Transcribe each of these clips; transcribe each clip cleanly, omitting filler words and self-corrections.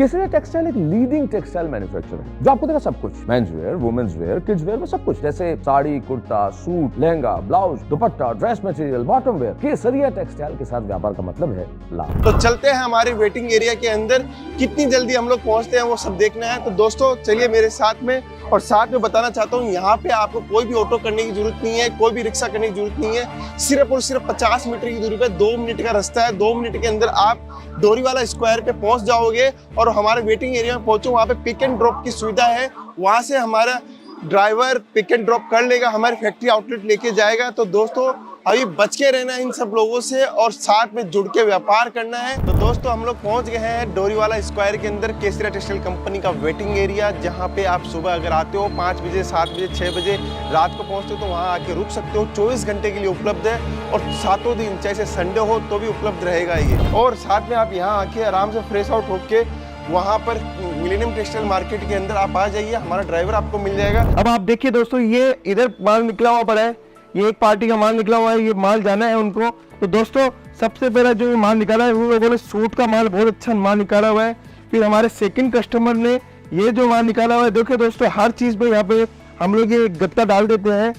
केसरिया textile एक leading textile manufacturer है जो आपको देगा सब कुछ, men's wear, women's wear, kids wear में सब कुछ, जैसे sari, kurta, suit, lehenga, blouse, dupatta, dress material, bottom wear. Kesariya textile के साथ व्यापार का मतलब है लाभ। तो चलते हैं हमारे वेटिंग एरिया के अंदर, कितनी जल्दी हम लोग पहुंचते हैं वो सब देखना है। तो दोस्तों चलिए मेरे साथ में, और साथ में बताना चाहता हूँ यहाँ पे आपको कोई भी ऑटो करने की जरूरत नहीं है, कोई भी रिक्शा करने की जरूरत नहीं है। सिर्फ और सिर्फ 50 मीटर की दूरी पे 2 मिनट का रास्ता है। 2 मिनट के अंदर आप डोरीवाला स्क्वायर पे पहुंच जाओगे और हमारे वेटिंग एरिया में पहुंचो। वहाँ पे पिक एंड ड्रॉप की सुविधा है, वहाँ से हमारा ड्राइवर पिक एंड ड्रॉप कर लेगा, हमारी फैक्ट्री आउटलेट लेके जाएगा। तो दोस्तों अभी बच के रहना है इन सब लोगों से और साथ में जुड़ के व्यापार करना है। तो दोस्तों हम लोग पहुंच गए हैं डोरीवाला स्क्वायर के अंदर, केसरिया टेक्सटाइल कंपनी का वेटिंग एरिया, जहां पे आप सुबह अगर आते हो 5 बजे, 7 बजे, 6 बजे रात को पहुंचते हो तो वहां आके रुक सकते हो। 24 घंटे के लिए उपलब्ध है और सातों दिन, चाहे संडे हो तो भी उपलब्ध रहेगा ये। और साथ में आप यहाँ आके आराम से फ्रेश आउट होके वहाँ पर मिलेनियम टेक्सटाइल मार्केट के अंदर आप आ जाइए, हमारा ड्राइवर आपको मिल जाएगा। अब आप देखिए दोस्तों, ये इधर माल निकला हुआ पड़ा है, ये एक पार्टी का माल निकला हुआ है, ये माल जाना है उनको। तो दोस्तों सबसे पहला जो माल निकाला है वो बोले सूट का माल, बहुत अच्छा माल निकाला हुआ है। फिर हमारे सेकंड कस्टमर ने ये जो माल निकाला हुआ है, देखिए दोस्तों हर चीज़ पे यहाँ पे हम लोग ये गत्ता डाल देते हैं,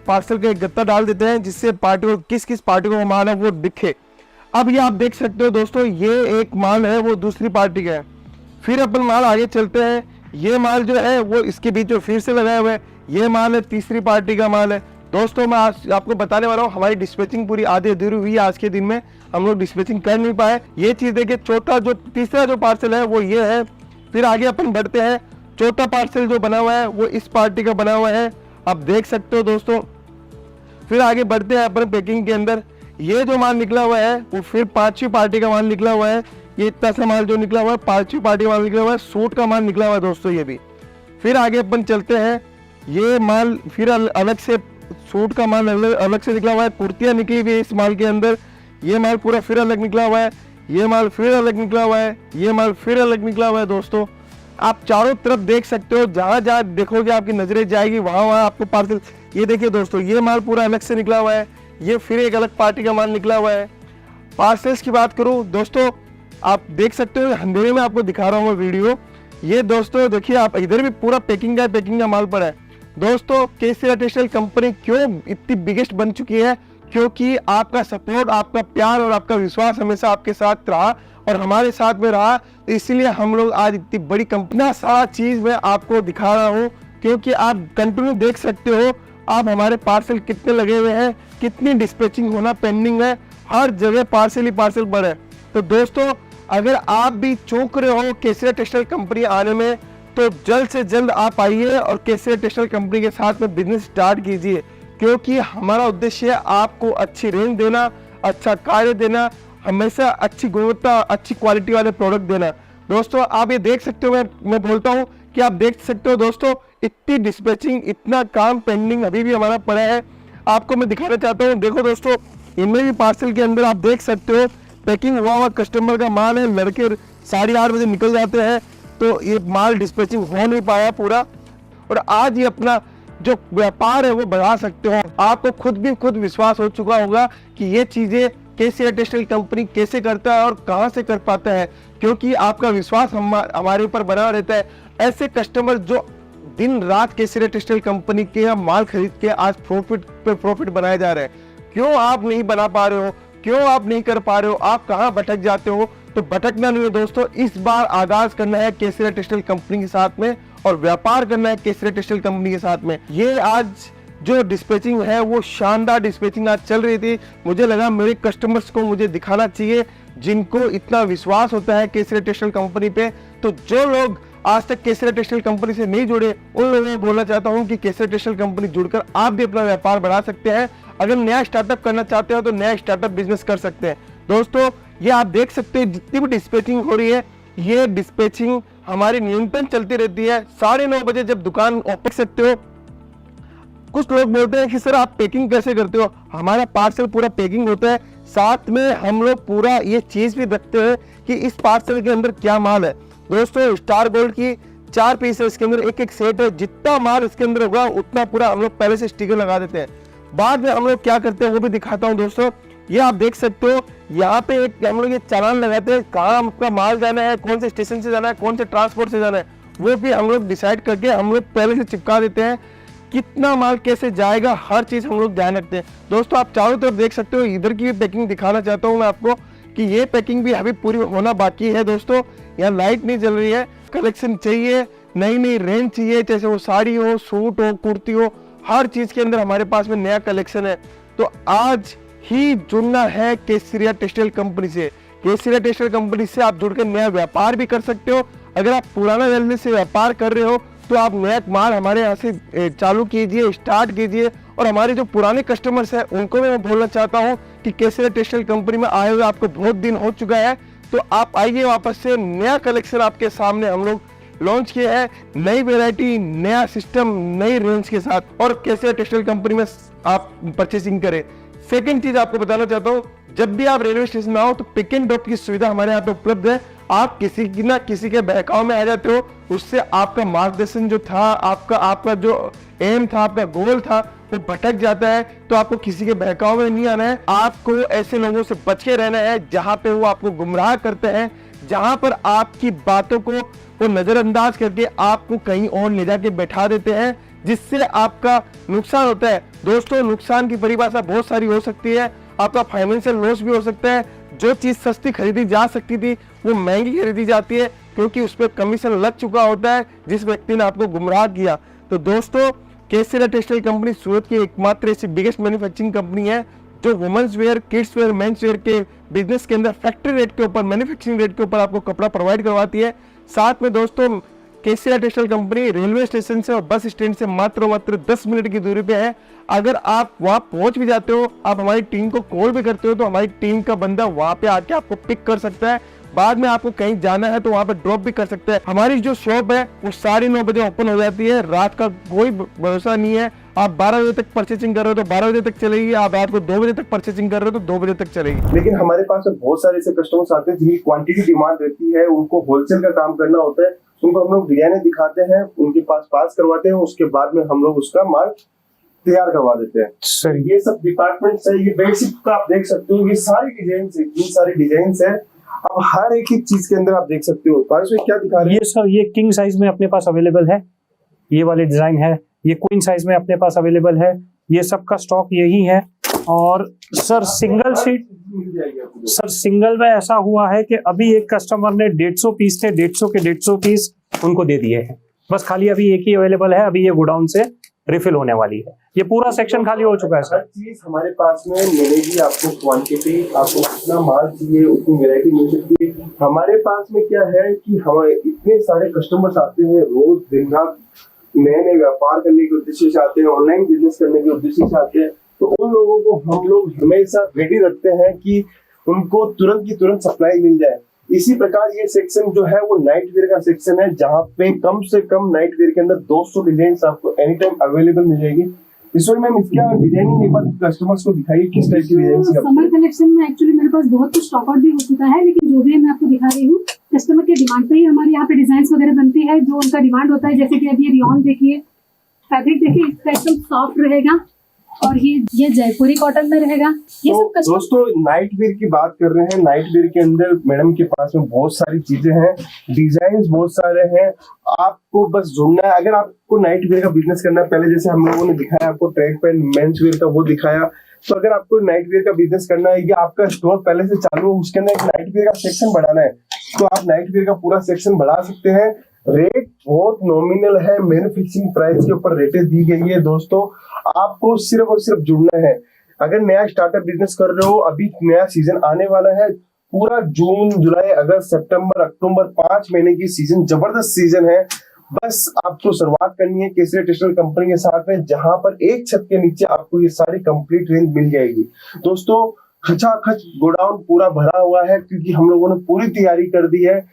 पार्सल का एक गत्ता डाल देते हैं जिससे पार्टी को किस किस पार्टी को माल है वो दिखे। अब ये आप देख सकते हो दोस्तों, ये एक माल है वो दूसरी पार्टी का है। फिर अपन माल आगे चलते हैं, ये माल जो है वो इसके बीच में फिर से लगाया हुआ है, ये माल है तीसरी पार्टी का माल है। दोस्तों मैं आज आपको बताने वाला हूँ, हमारी डिस्पैचिंग पूरी आधी अधूरी हुई है आज के दिन में, हम लोग डिस्पैचिंग कर नहीं पाए। ये चीज़ देखिए, चौथा जो तीसरा जो पार्सल है वो ये है। फिर आगे अपन बढ़ते हैं, चौथा पार्सल जो बना हुआ है वो इस पार्टी का बना हुआ है, आप देख सकते हो दोस्तों। फिर आगे बढ़ते हैं अपन पैकिंग के अंदर, ये जो माल निकला हुआ है वो फिर पांचवी पार्टी का माल निकला हुआ है। ये इतना सा माल जो निकला हुआ है पांचवी पार्टी का माल निकला हुआ है, सूट का माल निकला हुआ है दोस्तों ये भी। फिर आगे अपन चलते हैं, ये माल फिर अलग से सूट का माल अलग से निकला हुआ है, कुर्तियाँ निकली हुई है इस माल के अंदर, ये माल पूरा फिर अलग निकला हुआ है, ये माल फिर अलग निकला हुआ है, ये माल फिर अलग निकला हुआ है। दोस्तों आप चारों तरफ देख सकते हो, जहाँ जहाँ देखोगे आपकी नजरें जाएगी वहाँ वहाँ आपको पार्सल। ये देखिए दोस्तों, ये माल पूरा अलग से निकला हुआ है, ये फिर एक अलग पार्टी का माल निकला हुआ है। पार्सल्स की बात करूँ दोस्तों, आप देख सकते हो अंधेरे में आपको दिखा रहा हूँ मैं वीडियो। ये दोस्तों देखिए, आप इधर भी पूरा पैकिंग का माल पड़ा है। दोस्तों केसरिया टेक्सटाइल कंपनी क्यों इतनी बिगेस्ट बन चुकी है, क्योंकि आपका सपोर्ट, आपका प्यार और आपका विश्वास हमेशा आपके साथ रहा और हमारे साथ में रहा। तो इसीलिए हम लोग आज इतनी बड़ी कंपनी, सारा चीज मैं आपको दिखा रहा हूँ, क्योंकि आप कंटिन्यू देख सकते हो आप हमारे पार्सल कितने लगे हुए हैं, कितनी डिस्पैचिंग होना पेंडिंग है, हर जगह पार्सल ही पार्सल पड़े है। तो दोस्तों अगर आप भी चौंक रहे हो केसरिया टेक्सटाइल कंपनी आने में, तो जल्द से जल्द आप आइए और केसरिया टेक्सटाइल कंपनी के साथ में बिजनेस स्टार्ट कीजिए, क्योंकि हमारा उद्देश्य है आपको अच्छी रेंज देना, अच्छा कार्य देना, हमेशा अच्छी गुणवत्ता, अच्छी क्वालिटी वाले प्रोडक्ट देना। दोस्तों आप ये देख सकते हो, मैं बोलता हूँ कि आप देख सकते हो दोस्तों, इतनी डिस्पैचिंग, इतना काम पेंडिंग अभी भी हमारा पड़ा है, आपको मैं दिखाना चाहता हूँ। देखो दोस्तों, इनमें भी पार्सल के अंदर आप देख सकते हो पैकिंग हुआ कस्टमर का माल है, लड़के 8:30 बजे निकल जाते हैं, तो ये माल डिस्पैचिंग हो नहीं पाया पूरा। और आज ये अपना जो व्यापार है वो बढ़ा सकते हो। आपको खुद विश्वास हो चुका होगा कि ये चीजें केसरिया टेक्सटाइल कंपनी कैसे करता है और कहां से कर पाता है, क्योंकि आपका विश्वास हमारे ऊपर बना रहता है। ऐसे कस्टमर जो दिन रात केसरिया टेक्सटाइल कंपनी के माल खरीद के आज प्रॉफिट बनाए जा रहे हैं, क्यों आप नहीं बना पा रहे हो, क्यों आप नहीं कर पा रहे हो, आप कहाँ भटक जाते हो? तो भटकना नहीं है दोस्तों, इस बार आगाज करना है केसरिया टेक्सटाइल कंपनी के साथ में और व्यापार करना है केसरिया टेक्सटाइल कंपनी के साथ में। ये आज जो डिस्पैचिंग है वो शानदार डिस्पैचिंग आज चल रही थी। मुझे लगा मेरे कस्टमर्स को मुझे दिखाना चाहिए, जिनको इतना विश्वास होता है केसरिया टेक्सटाइल कंपनी पे। तो जो लोग आज तक केसरिया टेक्सटाइल कंपनी से नहीं जुड़े, उन लोगों को बोलना चाहता हूँ कि केसरिया टेक्सटाइल कंपनी जुड़कर आप भी अपना व्यापार बढ़ा सकते हैं। अगर नया स्टार्टअप करना चाहते हो तो नया स्टार्टअप बिजनेस कर सकते हैं। दोस्तों ये आप देख सकते हैं, जितनी भी डिस्पैचिंग हो रही है, ये डिस्पैचिंग हमारी निरंतर चलती रहती है। 9:30 बजे जब दुकान ओपन सकते हो। कुछ लोग बोलते हैं कि सर आप पैकिंग कैसे करते हो? हमारा पार्सल पूरा पैकिंग होता है, साथ में हम लोग पूरा ये चीज भी रखते हैं कि इस पार्सल के अंदर क्या माल है। दोस्तों स्टार गोल्ड की 4 पीस है, इसके अंदर एक सेट है, जितना माल इसके अंदर होगा उतना पूरा हम लोग पहले से स्टिकर लगा देते हैं। बाद में हम लोग क्या करते हैं वो भी दिखाता हूँ दोस्तों। ये आप देख सकते हो, यहाँ पे एक हम लोग ये चालान लगाते हैं, कहाँ आपका माल जाना है, कौन से स्टेशन से जाना है, कौन से ट्रांसपोर्ट से जाना है, वो भी हम लोग डिसाइड करके हम लोग पहले से चिपका देते हैं। कितना माल कैसे जाएगा हर चीज़ हम लोग ध्यान रखते हैं। दोस्तों आप चारों तरफ देख सकते हो, इधर की भी पैकिंग दिखाना चाहता हूँ मैं आपको कि ये पैकिंग भी अभी पूरी होना बाकी है। दोस्तों यहाँ लाइट नहीं जल रही है, कलेक्शन चाहिए, नई नई रेंज चाहिए, जैसे वो साड़ी हो, सूट हो, कुर्ती हो, हर चीज़ के अंदर हमारे पास में नया कलेक्शन है। तो आज ही जुड़ना है केसरिया टेक्सटाइल कंपनी से। केसरिया टेक्सटाइल कंपनी से आप जुड़ के नया व्यापार भी कर सकते हो। अगर आप पुराना वेलनेस से व्यापार कर रहे हो तो आप नया माल हमारे यहाँ से चालू कीजिए, स्टार्ट कीजिए। और हमारे जो पुराने कस्टमर्स हैं उनको भी मैं बोलना चाहता हूँ कि केसरिया टेक्सटाइल कंपनी में आए हुए आपको बहुत दिन हो चुका है, तो आप आइए वापस से। नया कलेक्शन आपके सामने हम लोग लॉन्च किया है, नई वेराइटी, नया सिस्टम, नई रेंज के साथ, और केसरिया टेक्सटाइल कंपनी में आप परचेसिंग करें। सेकंड चीज आपको बताना चाहता हूँ, जब भी आप रेलवे स्टेशन में आओ तो पिक एंड ड्रॉप की सुविधा हमारे यहाँ पे उपलब्ध है। आप किसी की ना किसी के बहकाव में आ जाते हो, उससे आपका मार्गदर्शन जो था, आपका जो एम था, आपका गोल था, वो भटक जाता है। तो आपको किसी के बहकाव में नहीं आना है, आपको ऐसे लोगों से बच के रहना है जहाँ पे वो आपको गुमराह करते हैं, जहाँ पर आपकी बातों को वो नजरअंदाज करके आपको कहीं और ले जाके बैठा देते हैं, जिससे आपका नुकसान होता है। दोस्तों नुकसान की परिभाषा बहुत सारी हो सकती है, आपका फाइनेंशियल लॉस भी हो सकता है। जो चीज सस्ती खरीदी जा सकती थी वो महंगी खरीदी जाती है, क्योंकि उस पर कमीशन लग चुका होता है जिस व्यक्ति ने आपको गुमराह किया। तो दोस्तों केसरिया टेक्सटाइल कंपनी सूरत की एकमात्र ऐसी बिगेस्ट मैन्युफैक्चरिंग कंपनी है जो women's wear, kids wear, men's wear के बिजनेस के अंदर फैक्ट्री रेट के ऊपर, मैन्युफैक्चरिंग रेट के ऊपर आपको कपड़ा प्रोवाइड करवाती है। साथ में दोस्तों केसरिया टेक्सटाइल कंपनी रेलवे स्टेशन से और बस स्टैंड से मात्र 10 मिनट की दूरी पे है। अगर आप वहां पहुंच भी जाते हो, आप हमारी टीम को कॉल भी करते हो, तो हमारी टीम का बंदा वहां पे आके आपको पिक कर सकता है। बाद में आपको कहीं जाना है तो वहां पे ड्रॉप भी कर सकता है। हमारी जो शॉप है वो 9:30 बजे ओपन हो जाती है, रात का कोई भरोसा नहीं है। आप 12 बजे तक परचेसिंग कर रहे हो तो 12 बजे तक चलेगी, आप रात को 2 बजे तक परचेसिंग कर रहे हो तो 2 बजे तक चलेगी। लेकिन हमारे पास बहुत सारे ऐसे कस्टमर्स आते हैं जिनकी क्वांटिटी डिमांड रहती है, उनको होलसेल का काम करना होता है, उनको हम लोग डिजाइने दिखाते हैं, उनके पास करवाते हैं, उसके बाद में हम लोग उसका माल तैयार करवा देते हैं। सर ये सब डिपार्टमेंट है, ये बेसिक का आप देख सकते हो, ये सारी डिजाइन है, इतनी सारी डिजाइन है। अब हर एक ही चीज के अंदर आप देख सकते हो। पारस भाई क्या दिखा रहे हैं? ये सर ये किंग साइज में अपने पास अवेलेबल है, ये वाले डिजाइन है। ये क्वीन साइज में अपने पास अवेलेबल है, ये सब का स्टॉक यही है। और sir single seat, sir single में ऐसा हुआ है कि अभी एक कस्टमर ने 150 पीस थे, 150 के 150 पीस उनको दे दिए हैं। बस खाली अभी एक ही अवेलेबल है, अभी ये गोडाउन से रिफिल होने वाली है। ये पूरा सेक्शन खाली हो चुका है सर। हर चीज हमारे पास में मिलेगी, आपको क्वांटिटी, आपको कितना माल चाहिए उतनी वैरायटी मिल सकती है। हमारे पास में क्या है कि हमारे इतने सारे कस्टमर्स आते हैं, रोज दिन रात नए नए व्यापार करने के उद्देश्य से आते हैं, ऑनलाइन बिजनेस करने के उद्देश्य से आते हैं। तो उन लोगों को हम लोग हमेशा रेडी रखते हैं कि उनको तुरंत की तुरंत सप्लाई मिल जाए। इसी प्रकार ये सेक्शन जो है वो नाइट वेयर का सेक्शन है, जहाँ पे कम से कम नाइट वेयर के अंदर 200 डिजाइन आपको एनी टाइम अवेलेबल मिल जाएगी। ईश्वर मैम इसका डिजाइनिंग एक बार कस्टमर्स को दिखाइए किस टाइप की डिजाइन है। समर कलेक्शन में एक्चुअली मेरे पास बहुत कुछ स्टॉक आउट भी हो चुका है, लेकिन जो भी मैं आपको दिखा रही हूँ कस्टमर के डिमांड पे ही हमारे यहाँ पे डिजाइन वगैरह बनती है, जो उनका डिमांड होता है। जैसे कि अब ये रियॉन देखिए, फैब्रिक देखिए, इसका एकदम सॉफ्ट रहेगा, और ये जयपुरी कॉटन में रहेगा। ये सब दोस्तों नाइट वेयर की बात कर रहे हैं। नाइट वेयर के अंदर मैडम के पास में बहुत सारी चीजें हैं, डिजाइन बहुत सारे हैं, आपको बस ढूंढना है। अगर आपको नाइट वेयर का बिजनेस करना है, पहले जैसे हम लोगों ने दिखाया आपको ट्रैक पैंट मेंस वेयर का वो दिखाया, तो अगर आपको नाइट वेयर का बिजनेस करना है या आपका स्टोर पहले से चालू हो, उसके अंदर एक नाइट वेयर का सेक्शन बढ़ाना है, तो आप नाइट वेयर का पूरा सेक्शन बढ़ा सकते हैं। रेट बहुत नॉमिनल है, मैन्युफैक्चरिंग प्राइस के ऊपर रेटें दी गई है। दोस्तों आपको सिर्फ और सिर्फ जुड़ना है। अगर नया स्टार्टअप बिजनेस कर रहे हो, अभी नया सीजन आने वाला है, पूरा जून, जुलाई, अगस्त, सितंबर, अक्टूबर 5 महीने की सीजन, जबरदस्त सीजन है। बस आपको शुरुआत करनी है केसरिया टेक्सटाइल कंपनी के साथ में, जहां पर एक छत के नीचे आपको ये सारी कंप्लीट रेंज मिल जाएगी। दोस्तों खचाखच गोडाउन पूरा भरा हुआ है, क्योंकि हम लोगों ने पूरी तैयारी कर दी है।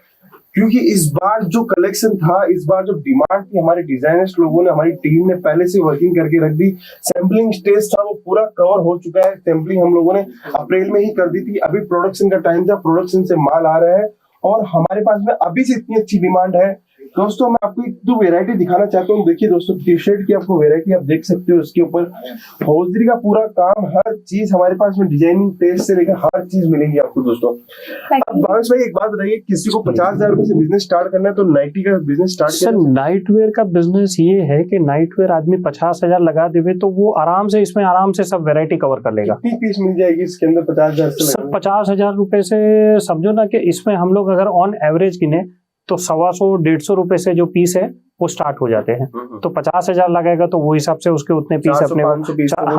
क्योंकि इस बार जो कलेक्शन था, इस बार जो डिमांड थी, हमारे डिजाइनर्स लोगों ने, हमारी टीम ने पहले से वर्किंग करके रख दी। सैम्पलिंग स्टेज था वो पूरा कवर हो चुका है। सैम्पलिंग हम लोगों ने अप्रैल में ही कर दी थी। अभी प्रोडक्शन का टाइम था, प्रोडक्शन से माल आ रहा है, और हमारे पास में अभी से इतनी अच्छी डिमांड है दोस्तों मैं आपको एक दो वेरायटी दिखाना चाहता हूँ। देखिए दोस्तों, टी शर्ट की आपको वेरायटी आप देख सकते हो, उसके ऊपर हौजरी का पूरा काम, हर चीज हमारे पास में, डिजाइनिंग पेज से लेकर हर चीज मिलेगी आपको दोस्तों। अब भावेश भाई एक बात बताइए, किसी को 50,000 रुपए से बिजनेस स्टार्ट करना है तो नाइटी का business start sir night where का बिजनेस ये है कि नाइट वेयर आदमी 50,000 लगा देवे तो वो आराम से इसमें आराम से सब वैरायटी कवर कर लेगा। कितनी पीस मिल जाएगी इसके अंदर 50,000 से? सर 50,000 रुपए से समझो ना कि इसमें हम लोग अगर ऑन एवरेज गिने तो 125-150 रुपए से जो पीस है वो स्टार्ट हो जाते हैं। तो 50,000 लगेगा तो वो हिसाब से उसके उतने पीस अपने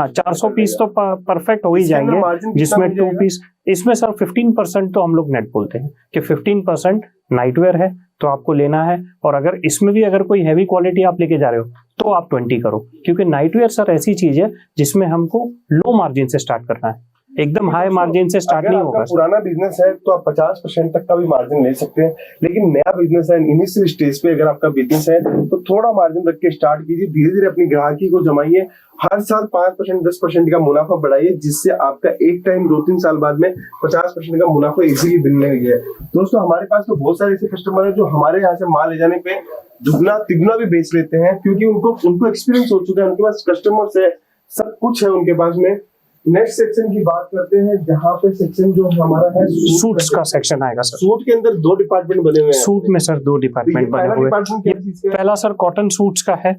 400 पीस तो परफेक्ट हो ही जाएंगे, जिसमें 2 पीस। इसमें सर 15% तो हम लोग नेट बोलते हैं कि 15% नाइटवेयर है तो आपको लेना है। और अगर इसमें भी अगर कोई हैवी क्वालिटी आप लेके जा रहे हो तो आप 20 करो, क्योंकि नाइटवेयर सर ऐसी चीज है जिसमें हमको लो मार्जिन से स्टार्ट करना है, एकदम हाई मार्जिन से स्टार्ट नहीं होगा। पुराना बिजनेस है तो आप 50% तक का भी मार्जिन ले सकते हैं, लेकिन नया बिजनेस है, इनिशियल स्टेज पे अगर आपका बिजनेस है तो थोड़ा मार्जिन रख के स्टार्ट कीजिए, धीरे धीरे अपनी ग्राहकी को जमाइए, हर साल 5% 10% का मुनाफा बढ़ाइए, जिससे आपका एक टाइम 2-3 साल बाद में 50% का मुनाफा इजीली मिलने लगे। दोस्तों हमारे पास तो बहुत सारे ऐसे कस्टमर है जो हमारे यहाँ से माल ले जाने पे दुगना तिगुना भी बेच लेते हैं, क्योंकि उनको एक्सपीरियंस हो चुका है, उनके पास कस्टमर्स है, सब कुछ है उनके पास में। नेक्स्ट सेक्शन की बात करते हैं, जहाँ पे सेक्शन जो हमारा है सूट्स का सेक्शन आएगा सर। सूट के अंदर 2 डिपार्टमेंट बने हुए हैं। सूट में सर 2 डिपार्टमेंट बने हुए हैं। पहला सर कॉटन सूट्स का है।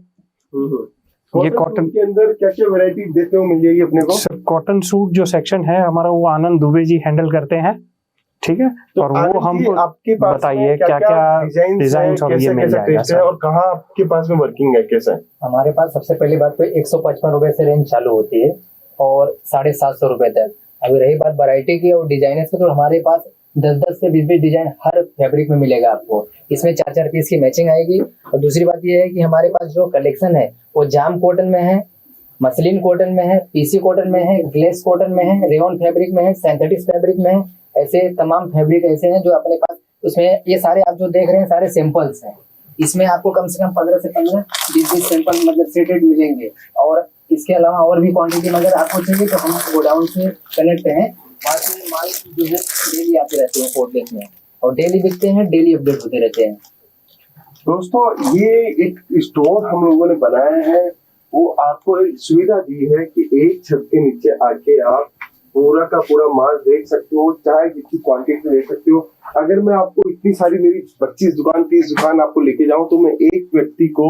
ये कॉटन के अंदर क्या क्या वैरायटी देखने को मिल जाएगी अपने को? सर कॉटन सूट जो सेक्शन है हमारा वो आनंद दुबे जी हैंडल करते हैं, ठीक है। तो और वो हमको आपके पास बताइए क्या क्या डिजाइन और ये मिल जाएगा सर, और कहाँ आपके पास में वर्किंग है, कैसा है? हमारे पास सबसे पहली बात तो 155 रुपए से रेंज चालू होती है और 750 रुपए तक। अभी रही बात वैरायटी की और डिजाइनर्स की, तो हमारे पास 10-10 से 20-20 डिजाइन हर फैब्रिक में मिलेगा आपको। इसमें 4-4 पीस की मैचिंग आएगी। और दूसरी बात ये है कि हमारे पास जो कलेक्शन है वो जाम कॉटन में है, मसलिन कॉटन में है, पीसी कॉटन में है, ग्लेस कॉटन में है, रेयन फैब्रिक में है, सिंथेटिक फैब्रिक में है। ऐसे तमाम फैब्रिक ऐसे हैं जो अपने पास, उसमें ये सारे आप जो देख रहे हैं सारे सैंपल्स हैं। इसमें आपको कम से कम 15 से 20 सैंपल मतलब सेटेड मिलेंगे। और इसके अलावा और भी क्वांटिटी में अगर आपको चाहिए तो हम गोडाउन से कनेक्ट हैं, वहाँ से माल जो है डेली आते रहते हैं पोर्टलेस में और डेली बिकते हैं, डेली अपडेट होते रहते हैं। दोस्तों ये एक स्टोर हम लोगों ने बनाया है, वो आपको एक सुविधा दी है कि एक छत के नीचे आके आप पूरा का पूरा माल देख सकते हो, चाहे जितनी क्वांटिटी देख सकते हो। अगर मैं आपको इतनी सारी मेरी 25 दुकान 30 दुकान आपको लेके जाऊं तो मैं एक व्यक्ति को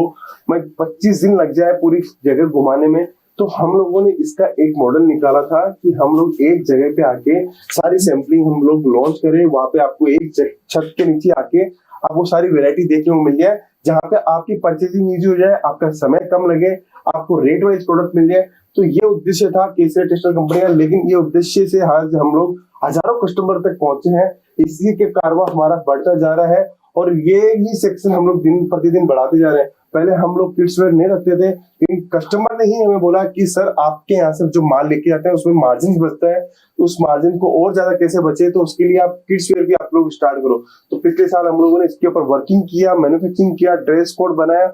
मैं 25 दिन लग जाए पूरी जगह घुमाने में। तो हम लोगों ने इसका एक मॉडल निकाला था कि हम लोग एक जगह पे आके सारी सैंपलिंग हम लोग लॉन्च करें, वहां पे आपको एक छत के नीचे आके आपको सारी वैरायटी देखने को मिल जाए, जहाँ पे आपकी परचेजिंग इजी हो जाए, आपका समय कम लगे, आपको रेट वाइज प्रोडक्ट मिल जाए। तो ये उद्देश्य था केसरिया टेक्सटाइल कंपनी का, लेकिन ये उद्देश्य से आज हम लोग हजारों कस्टमर तक पहुंचे हैं, इसी के कारवा हमारा बढ़ता जा रहा है। और ये ही सेक्शन हम लोग दिन प्रतिदिन बढ़ाते जा रहे हैं। पहले हम लोग किड्स वेयर नहीं रखते थे, लेकिन कस्टमर ने ही हमें बोला कि सर आपके यहाँ से जो माल लेके जाते हैं उसमें मार्जिन बचता है, उस मार्जिन को और ज्यादा कैसे बचे, तो उसके लिए आप किड्स वेयर भी आप लोग स्टार्ट करो। तो पिछले साल हम लोगों ने इसके ऊपर वर्किंग किया, मैन्युफैक्चरिंग किया, ड्रेस कोड बनाया।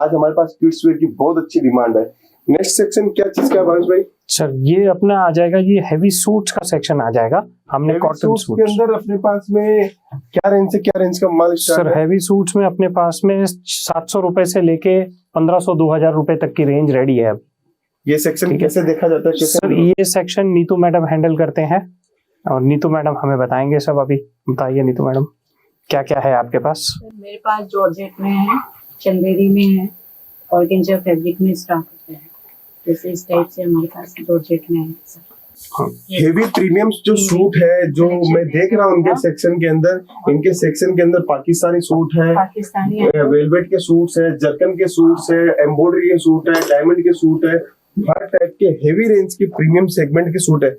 आज हमारे पास किड्स वेयर की बहुत अच्छी डिमांड है। नेक्स्ट सेक्शन क्या चीज का है भाई? सर ये अपना आ जाएगा, ये हैवी सूट्स का सेक्शन आ जाएगा। हमने कॉटन सूट के अंदर अपने पास में क्या रेंज से क्या रेंज का माल सर? हैवी सूट्स में अपने पास में 700 रुपए से लेके 1500-2000 रुपए तक की रेंज रेडी है। ये सेक्शन कैसे देखा जाता है सर? ये सेक्शन नीतू मैडम हैंडल करते हैं और नीतू मैडम हमें बताएंगे सब। अभी बताइए नीतू मैडम क्या क्या है आपके पास? मेरे पास जॉर्जेट में है, चंदेरी में है, ऑर्गेंजा फैब्रिक में स्टार्ट होता है। जैसे इस टाइप से हमारे पास जॉर्जेट में है सर। हेवी प्रीमियम जो सूट है जो मैं देख रहा हूँ उनके सेक्शन के अंदर, इनके सेक्शन के अंदर पाकिस्तानी सूट है, पाकिस्तानी वेलवेट के सूट्स है, जर्कन के सूट्स है, एम्ब्रॉयडरी के सूट है, डायमंड के सूट है, हर टाइप के हेवी रेंज के प्रीमियम सेगमेंट के सूट है।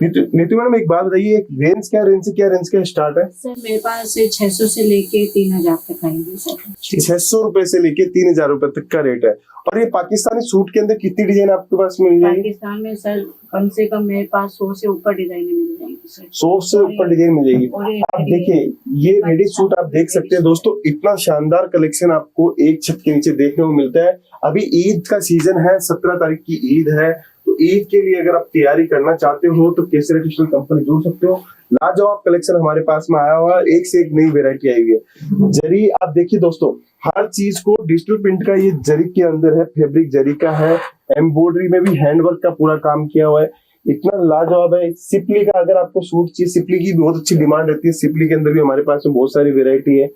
नीतू मैडम एक बात बताइए, एक रेंज क्या रेंज से क्या रेंज का स्टार्ट है? सर मेरे पास 600 से लेके 3000 तक आएंगे सर। 600 रुपए से लेके 3000 रुपए तक का रेट है। और ये पाकिस्तानी सूट के अंदर कितनी डिजाइन आपके पास मिल जाएगी? पाकिस्तान में सर कम से कम मेरे पास 100 से ऊपर डिजाइने मिल जाएंगी सर। 100 से ऊपर डिजाइन मिल जाएगी। आप देखिए ये रेडी सूट आप देख सकते हैं दोस्तों, इतना शानदार कलेक्शन आपको एक छत के नीचे देखने को मिलता है। अभी ईद का सीजन है, 17 तारीख की ईद है, तो ईद के लिए अगर आप तैयारी करना चाहते हो तो केसरिया टेक्सटाइल कंपनी जुड़ सकते हो। लाजवाब कलेक्शन हमारे पास में आया हुआ है, एक से एक नई वेरायटी आई हुई है। जरी आप देखिए दोस्तों, हर चीज को डिजिटल प्रिंट का ये जरी के अंदर है, फैब्रिक जरी का है, एम्ब्रॉयडरी में भी हैंडवर्क का पूरा काम किया हुआ है, इतना लाजवाब है। सिपली का अगर आपको सूट चाहिए, सिपली की बहुत अच्छी डिमांड रहती है, सिपली के अंदर भी हमारे पास में बहुत सारी वेरायटी है।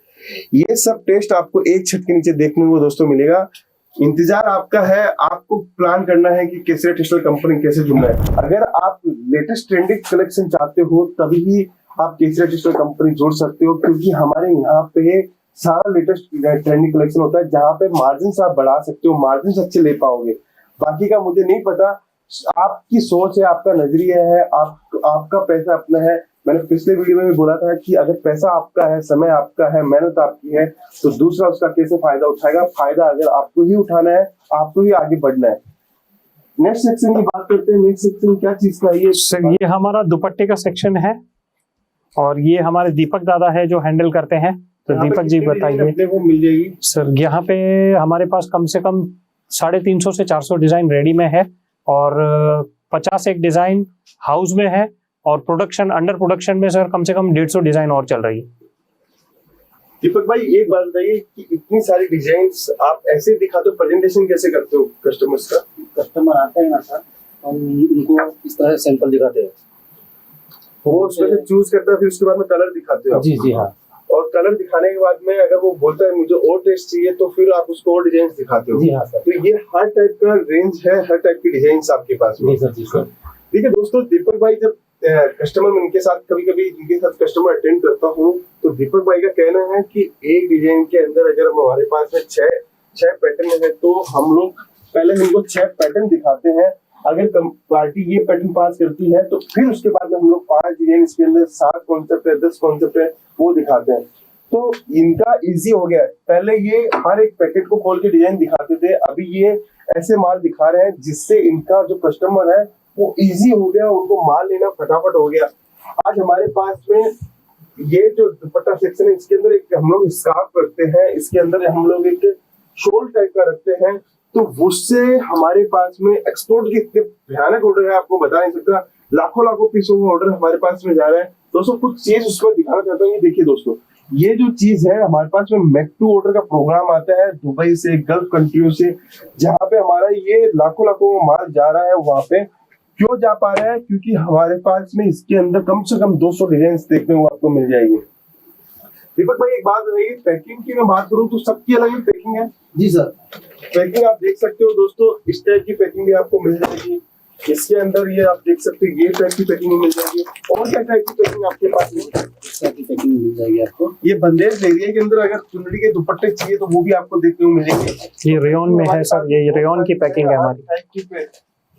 ये सब टेस्ट आपको एक छत के नीचे देखने को दोस्तों मिलेगा। इंतजार आपका है, आपको प्लान करना है कि केसरिया टेक्सटाइल कंपनी कैसे जुड़ना है। अगर आप लेटेस्ट ट्रेंडिंग कलेक्शन चाहते हो तभी ही आप केसरिया टेक्सटाइल कंपनी जोड़ सकते हो, क्योंकि हमारे यहाँ पे सारा लेटेस्ट ट्रेंडिंग कलेक्शन होता है जहाँ पे मार्जिन आप बढ़ा सकते हो, मार्जिन अच्छे ले पाओगे। बाकी का मुझे नहीं पता, आपकी सोच है, आपका नजरिया है, आपका पैसा अपना है। मैंने पिछले वीडियो में भी बोला था कि अगर पैसा आपका है, समय आपका है, मेहनत आपकी है, तो दूसरा उसका कैसे फायदा उठाएगा। फायदा अगर आपको ही उठाना है, आपको ही आगे बढ़ना है। नेक्स्ट सेक्शन की बात करते हैं। नेक्स्ट सेक्शन क्या चीज का है? सर ये हमारा दुपट्टे का सेक्शन है और ये हमारे दीपक दादा है जो हैंडल करते हैं। तो दीपक जी बताइए। वो मिल जाएगी सर यहाँ पे हमारे पास कम से कम 350 से 400 डिजाइन रेडी में है और 50 एक डिजाइन हाउस में है और प्रोडक्शन अंडर प्रोडक्शन में सर कम से कम 150 डिजाइन और चल रही है। दीपक भाई एक बात बताइए कि इतनी सारी डिजाइन्स आप ऐसे दिखाते हो, प्रेजेंटेशन कैसे करते हो कस्टमर्स का? कस्टमर आते हैं ना सर, हम उनको इस तरह सैंपल दिखाते हैं, वो उसमें से चूज करता है, फिर उसके बाद में कलर दिखाते हो? जी जी हाँ। और कलर दिखाने के बाद में अगर वो बोलता है मुझे और टेस्ट चाहिए तो फिर आप उसको और डिजाइन दिखाते हो? जी हाँ सर। तो ये हर टाइप का रेंज है, हर टाइप की डिजाइन आपके पास में? जी सर जी सर। ठीक है दोस्तों, दीपक भाई जब कस्टमर में इनके साथ कभी इनके साथ कस्टमर अटेंड करता हूँ तो दीपक भाई का कहना है कि एक डिजाइन के अंदर अगर हमारे पास में छह पैटर्न है तो हम लोग पहले इनको 6 पैटर्न दिखाते हैं। अगर पार्टी ये पैटर्न पास करती है तो फिर उसके बाद में हम लोग 5 डिजाइन इसके अंदर 7 कॉन्सेप्ट है, 10 कॉन्सेप्ट है, वो दिखाते हैं। तो इनका इजी हो गया है। पहले ये हर एक पैकेट को खोल के डिजाइन दिखाते थे, अभी ये ऐसे माल दिखा रहे हैं जिससे इनका जो कस्टमर है वो इजी हो गया, उनको माल लेना फटाफट हो गया। आज हमारे पास में ये जो दुपट्टा सेक्शन है इसके अंदर एक हम लोग स्कार्फ रखते हैं, इसके अंदर हम लोग एक शॉल टाइप का रखते हैं, तो उससे हमारे पास में एक्सपोर्ट के इतने भयानक ऑर्डर है, आपको बता नहीं सकता। लाखों पीसों का ऑर्डर हमारे पास में जा रहा है। दोस्तों कुछ चीज उसमें दिखाना चाहता हूँ। ये देखिए दोस्तों, ये जो चीज है हमारे पास में मेक टू ऑर्डर का प्रोग्राम आता है दुबई से, गल्फ कंट्रियों से, जहाँ पे हमारा ये लाखों माल जा रहा है। वहां पे क्यों जा पा रहा है? क्योंकि हमारे पास में इसके अंदर कम से कम 200 डिजाइन देखने को आपको मिल जाएंगे। दीपक भाई एक बात बताइए, पैकिंग की मैं बात करूं तो सबकी अलग अलग पैकिंग है? जी सर। पैकिंग आप देख सकते हो दोस्तों, इस टाइप की पैकिंग भी आपको मिल जाएगी। इसके अंदर ये आप देख सकते हो, ये टाइप की पैकिंग मिल जाएगी। और क्या टाइप की पैकिंग आपके पास में? इस टाइप की पैकिंग मिल जाएगी आपको। ये बंदेज एरिया के अंदर अगर चुनरी के दुपट्टे चाहिए तो वो भी आपको देखने को मिलेंगे। ये रेयन में है सर, ये रेयन की पैकिंग है हमारी।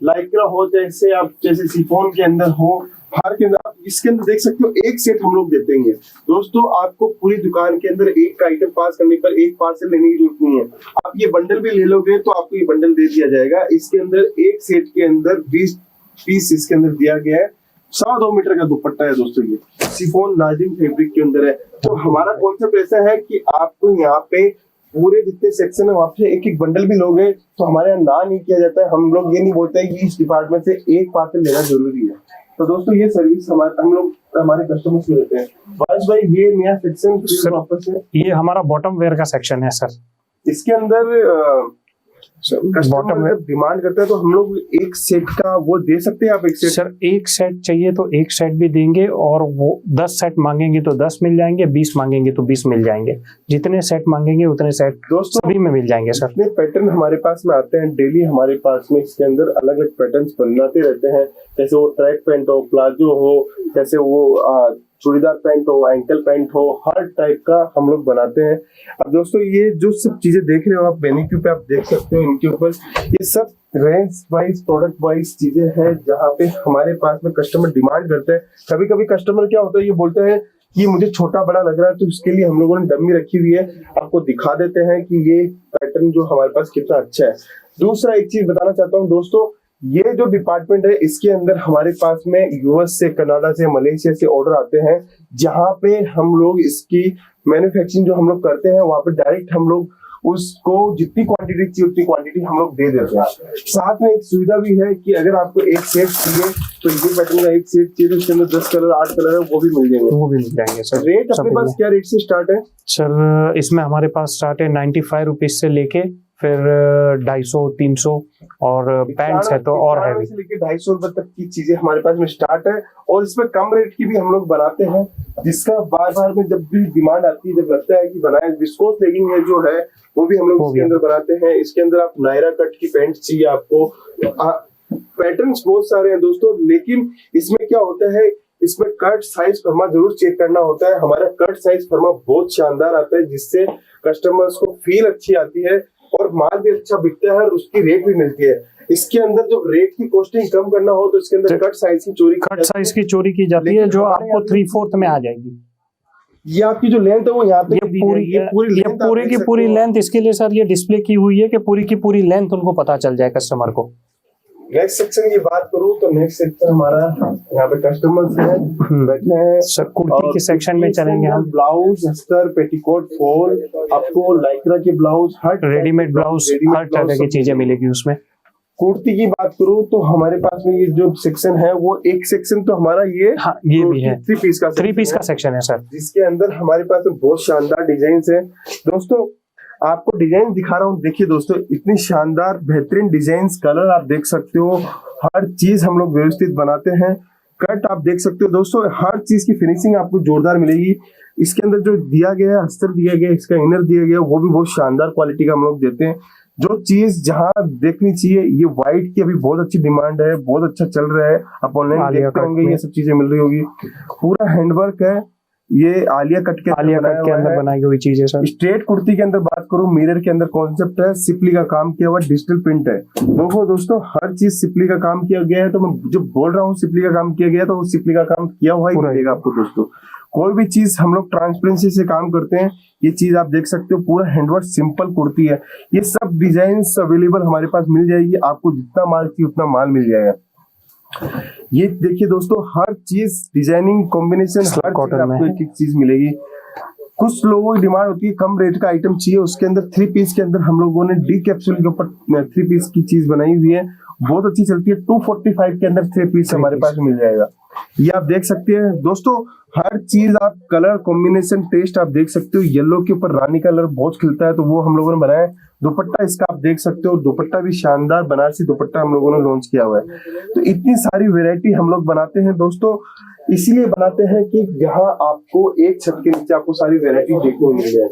लाइक्रा हो, जैसे आप जैसे सिफोन के अंदर हो, हार के अंदर आप इसके अंदर देख सकते हो, एक सेट हम लोग देते हैं। दोस्तों आपको पूरी दुकान के अंदर एक का आइटम पास करने पर एक पार्सल लेने की जरूरत नहीं है। आप ये बंडल भी ले लोगे तो आपको ये बंडल दे दिया जाएगा। इसके अंदर एक सेट के अंदर 20 पीस इसके अंदर दिया गया है। 2.25 मीटर का दुपट्टा है दोस्तों, ये सिफोन नाजिम फैब्रिक के अंदर है। तो हमारा कॉन्सेप्ट ऐसा है कि आपको यहाँ पे पूरे जितने सेक्शन है वहाँ पे एक एक बंडल भी लोगे तो हमारे यहाँ ना नहीं किया जाता है। हम लोग ये नहीं बोलते हैं कि इस डिपार्टमेंट से एक पार्सल लेना जरूरी है। तो दोस्तों ये सर्विस हम लोग हमारे कस्टमर्स को देते हैं। बस भाई ये नया सेक्शन वापस है, ये हमारा बॉटम वेयर का सेक्शन है सर। इसके अंदर कस्टमर जब डिमांड करता है तो हम लोग एक सेट का वो दे सकते हैं। आप एक सेट सर एक सेट चाहिए तो एक सेट भी देंगे, और वो 10 सेट मांगेंगे तो 10 मिल जाएंगे, 20 मांगेंगे तो 20 मिल जाएंगे। जितने सेट मांगेंगे उतने सेट दोस्तों सभी में मिल जाएंगे सर। इतने पैटर्न हमारे पास में आते हैं डेली, हमारे पास में इसके अंदर अलग अलग पैटर्न्स बनाते रहते हैं। जैसे वो ट्रैक पैंट हो, प्लाजो हो, जैसे वो चूड़ीदार पैंट हो, एंकल पैंट हो, हर टाइप का हम लोग बनाते हैं। अब दोस्तों ये जो सब चीजें देख रहे हो आप मैनीक्यू पे आप देख सकते हो, इनके ऊपर ये सब रेंज वाइज प्रोडक्ट वाइज चीजें हैं जहाँ पे हमारे पास में कस्टमर डिमांड करते हैं। कभी कभी कस्टमर क्या होता है, ये बोलते हैं कि मुझे छोटा बड़ा लग रहा है, तो इसके लिए हम लोगों ने डमी रखी हुई है, आपको दिखा देते हैं कि ये पैटर्न जो हमारे पास कितना अच्छा है। दूसरा एक चीज बताना चाहता हूँ दोस्तों, ये जो डिपार्टमेंट है इसके अंदर हमारे पास में यूएस से, कनाडा से, मलेशिया से ऑर्डर आते हैं, जहाँ पे हम लोग इसकी मैन्युफैक्चरिंग जो हम लोग करते हैं वहाँ पे डायरेक्ट हम लोग उसको जितनी क्वांटिटी चाहिए उतनी क्वांटिटी हम लोग दे देते हैं। साथ में एक सुविधा भी है कि अगर आपको एक सेट चाहिए तो ये पैटर्न का एक सेट चाहिए तो इसके अंदर 10 कलर 8 कलर है वो भी मिल जाएंगे। वो भी मिल जाएंगे सर। रेट अपने पास क्या रेट से स्टार्ट है सर? इसमें हमारे पास स्टार्ट है 95 रुपीज से लेके फिर 250 300 और पैंट्स है तो और हैवी से लेके 250 रुपए तक की चीजें हमारे पास में स्टार्ट है। और इसमें कम रेट की भी हम लोग बनाते हैं, जिसका बार बार में जब भी डिमांड आती है, जब लगता है कि बनाए, विस्कोस लेगिंग है जो है वो भी हम लोग इसके अंदर बनाते हैं। इसके अंदर आप नायरा कट की पैंट चाहिए आपको, पैटर्न्स बहुत सारे हैं दोस्तों, लेकिन इसमें क्या होता है, इसमें कट साइज फर्मा जरूर चेक करना होता है। हमारा कट साइज फर्मा बहुत शानदार आता है, जिससे कस्टमर्स को फील अच्छी आती है और माल भी अच्छा बिकता है और उसकी रेट भी मिलती है। इसके अंदर जब रेट की कॉस्टिंग कम करना हो तो इसके अंदर कट साइज की चोरी की जाती है जो आपको 3/4 में आ जाएगी। ये आपकी जो लेंथ है वो यहाँ तक पूरी की पूरी लेंथ इसके लिए सर ये डिस्प्ले की हुई है कि पूरी की पूरी लेंथ उनको पता चल जाए कस्टमर को। नेक्स्ट सेक्शन की बात करूं तो नेक्स्ट सेक्शन हमारा यहाँ पे कस्टमर्स हैं बैठे हैं सर। कुर्ती के सेक्शन में चलेंगे हम। ब्लाउज, अस्तर, पेटीकोट, फॉल, आपको लाइक्रा के ब्लाउज, हर रेडीमेड ब्लाउज, हर तरह की चीजें मिलेगी उसमें। कुर्ती की बात करूं तो हमारे पास में ये जो सेक्शन है वो एक सेक्शन तो हमारा ये भी है 3 पीस का सेक्शन है सर, जिसके अंदर हमारे पास बहुत शानदार डिजाइन है। दोस्तों आपको डिजाइन दिखा रहा हूँ, देखिए दोस्तों इतनी शानदार बेहतरीन डिजाइन, कलर आप देख सकते हो, हर चीज हम लोग व्यवस्थित बनाते हैं। कट आप देख सकते हो दोस्तों, हर चीज की फिनिशिंग आपको जोरदार मिलेगी। इसके अंदर जो दिया गया है, अस्तर दिया गया, इसका इनर दिया गया, वो भी बहुत शानदार क्वालिटी का हम लोग देते हैं। जो चीज जहां देखनी चाहिए, ये व्हाइट की अभी बहुत अच्छी डिमांड है, बहुत अच्छा चल रहा है, आप ऑनलाइन देखते होंगे, ये सब चीजें मिल रही होगी। पूरा हैंडवर्क है, ये आलिया कट के अंदर बनाई हुई चीज है सर। स्ट्रेट कुर्ती के अंदर बात करूं, मिरर के अंदर कॉन्सेप्ट है, सिपली का काम किया हुआ, डिजिटल प्रिंट है। दोस्तों हर चीज सिपली का काम किया गया है, तो मैं जो बोल रहा हूँ सिपली का काम किया गया तो वो सिपली का काम किया हुआ ही मिलेगा आपको। दोस्तों कोई भी चीज हम लोग ट्रांसपेरेंसी से काम करते हैं, ये चीज आप देख सकते हो, पूरा हैंडवर्क सिंपल कुर्ती है। ये सब डिजाइन अवेलेबल हमारे पास मिल जाएगी, आपको जितना माल चाहिए उतना माल मिल जाएगा। ये देखिए दोस्तों, हर चीज डिजाइनिंग कॉम्बिनेशन, हर कॉटन में एक एक चीज मिलेगी। कुछ लोगों की डिमांड होती है कम रेट का आइटम चाहिए, उसके अंदर 3 पीस के अंदर हम लोगों ने डी कैप्सूल के ऊपर 3 पीस की चीज बनाई हुई है, बहुत अच्छी चलती है। 245 के अंदर 3 पीस हमारे पास मिल जाएगा। ये आप देख सकते हैं दोस्तों, हर चीज आप कलर कॉम्बिनेशन टेस्ट आप देख सकते हो। येलो के ऊपर रानी कलर बहुत खिलता है, तो वो हम लोगों ने बनाया है। दुपट्टा इसका आप देख सकते हो, दुपट्टा भी शानदार बनारसी दुपट्टा हम लोगों ने लॉन्च किया हुआ है। तो इतनी सारी वैरायटी हम लोग बनाते हैं दोस्तों, इसीलिए बनाते हैं कि जहां आपको एक छत के नीचे आपको सारी वैरायटी देखने को मिल जाए।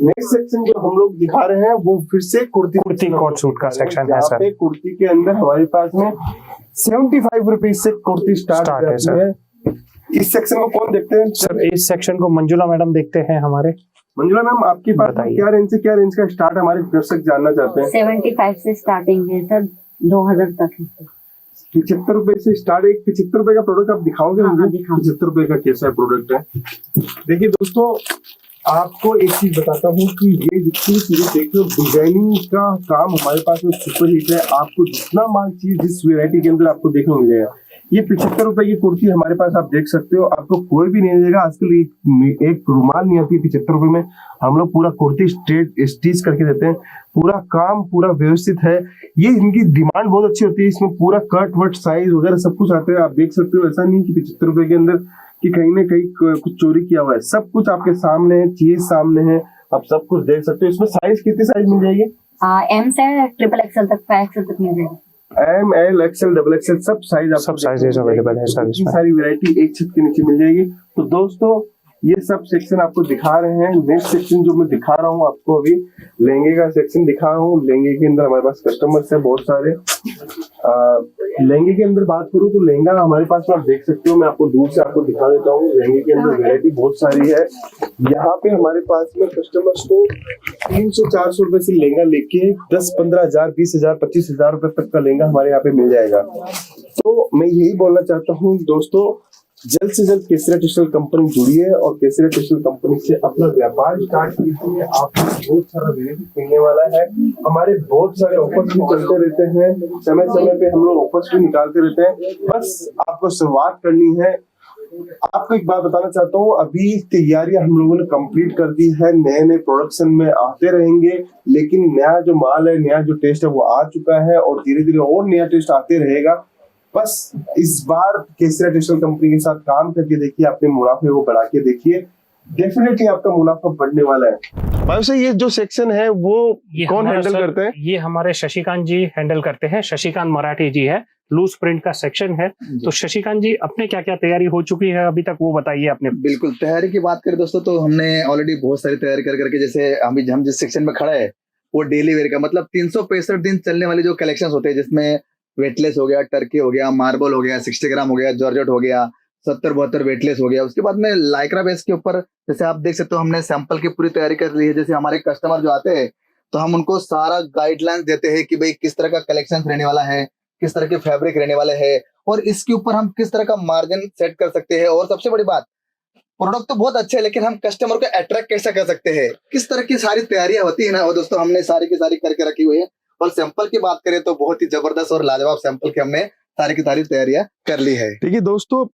नेक्स्ट सेक्शन जो हम लोग दिखा रहे हैं वो फिर से कुर्ती कोट सूट का सेक्शन है सर। कुर्ती के अंदर हमारे पास में 75 रुपीज से कुर्ती स्टार्ट है सर। इस सेक्शन को कौन देखते हैं सर? इस सेक्शन को मंजुला मैडम देखते हैं हमारे। मंजुला मैम, आपके पास क्या रेंज से क्या रेंज का स्टार्ट हमारे दर्शक जानना चाहते हैं? 75 से स्टार्टिंग है सर, 2000 तक है। 75 रुपए से स्टार्ट। एक 75 रुपए का प्रोडक्ट आप दिखाओगे मुझे? 75 रुपए का कैसा प्रोडक्ट है? देखिए दोस्तों, आपको एक चीज बताता हूँ कि ये जितनी चीजें देख लो, डिजाइनिंग का काम हमारे पास में सुपर हिट है। आपको जितना माल चीज जिस वेरायटी के अंदर आपको देखने को मिलेगा। ये 75 रुपए की कुर्ती हमारे पास आप देख सकते हो, आपको कोई भी नहीं देगा। आजकल एक रुमाल नहीं आती 75 रुपए में, हम लोग पूरा कुर्ती स्ट्रेट स्टिच करके देते हैं। पूरा काम पूरा व्यवस्थित है। ये इनकी डिमांड बहुत अच्छी होती है, इसमें पूरा कट वट साइज वगैरह सब कुछ आता है। आप देख सकते हो, ऐसा नहीं कि 75 रुपए के अंदर कि कहीं ना कहीं कुछ चोरी किया हुआ है। सब कुछ आपके सामने है, चीज सामने है, आप सब कुछ देख सकते हो। इसमें साइज कितनी साइज मिल जाएगी? M से XXL तक 5XL तक मिल जाएगी। M, L, XL, XXL सब साइज अवेलेबल है सर। इतनी सारी वैरायटी एक छत के नीचे मिल जाएगी। तो दोस्तों ये सब सेक्शन आपको दिखा रहे हैं। नेक्स्ट सेक्शन जो मैं दिखा रहा हूँ आपको, अभी लहंगे का सेक्शन दिखा रहा हूँ। लहंगे के अंदर हमारे पास कस्टमर्स है बहुत सारे। लहंगे के अंदर बात करूँ तो लहंगा हमारे पास आप देख सकते हो, मैं आपको दूर से आपको दिखा देता हूँ। लहंगे के अंदर वैरायटी बहुत सारी है। यहाँ पे हमारे पास में कस्टमर्स को 300-400 रुपए से लहंगा लेके 10-15 हजार, 20,000, 25,000 रुपए तक का लहंगा हमारे यहाँ पे मिल जाएगा। तो मैं यही बोलना चाहता हूँ दोस्तों, जल्द से जल्द केसरिया टेक्सटाइल कंपनी जुड़िए और केसरिया टेक्सटाइल कंपनी से अपना व्यापार स्टार्ट कीजिए। आपको बहुत सारा बेनिफिट मिलने वाला है। हमारे बहुत सारे ऑफर्स भी चलते रहते हैं, समय समय पे हम लोग ऑफर्स भी निकालते रहते हैं। बस आपको शुरुआत करनी है आपको एक बात बताना चाहता हूँ, अभी तैयारियां हम लोगों ने कंप्लीट कर दी है, नए नए प्रोडक्शन में आते रहेंगे, लेकिन नया जो माल है, नया जो टेस्ट है वो आ चुका है और धीरे धीरे और नया टेस्ट आते रहेगा। बस इस बार केसरिया टेक्सटाइल कंपनी के साथ काम करके देखिए, अपने मुनाफे को बढ़ा के देखिए, डेफिनेटली आपका मुनाफा बढ़ने वाला है। भाई से ये जो सेक्शन है वो कौन हैंडल करते हैं? ये हमारे शशिकांत जी हैंडल करते हैं। शशिकांत मराठी जी है, लूज प्रिंट का सेक्शन है। तो शशिकांत जी, अपने क्या क्या तैयारी हो चुकी है अभी तक, वो बताइए अपने। बिल्कुल, तैयारी की बात करें दोस्तों तो हमने ऑलरेडी बहुत सारी तैयारी कर करके, जैसे हम जिस सेक्शन में खड़ा है वो डेली वेयर का, मतलब 365 दिन चलने वाले जो कलेक्शन होते हैं, जिसमें वेटलेस हो गया, टर्की हो गया, मार्बल हो गया, 60 ग्राम हो गया, जॉर्जेट हो गया, 70-72 वेटलेस हो गया। उसके बाद में लाइक्रा बेस के ऊपर जैसे आप देख सकते हो, हमने सैंपल की पूरी तैयारी कर ली है। जैसे हमारे कस्टमर जो आते हैं तो हम उनको सारा गाइडलाइंस देते हैं कि भाई किस तरह का कलेक्शन रहने वाला है, किस तरह के फैब्रिक रहने वाले हैं और इसके ऊपर हम किस तरह का मार्जिन सेट कर सकते हैं। और सबसे बड़ी बात, प्रोडक्ट तो बहुत अच्छे है लेकिन हम कस्टमर को अट्रैक्ट कैसे कर सकते हैं, किस तरह की सारी तैयारियां होती है ना, वो दोस्तों हमने सारी की सारी करके रखी हुई है। और सैंपल की बात करें तो बहुत ही जबरदस्त और लाजवाब सैंपल की हमने सारी की सारी तैयारियां कर ली है। देखिए दोस्तों,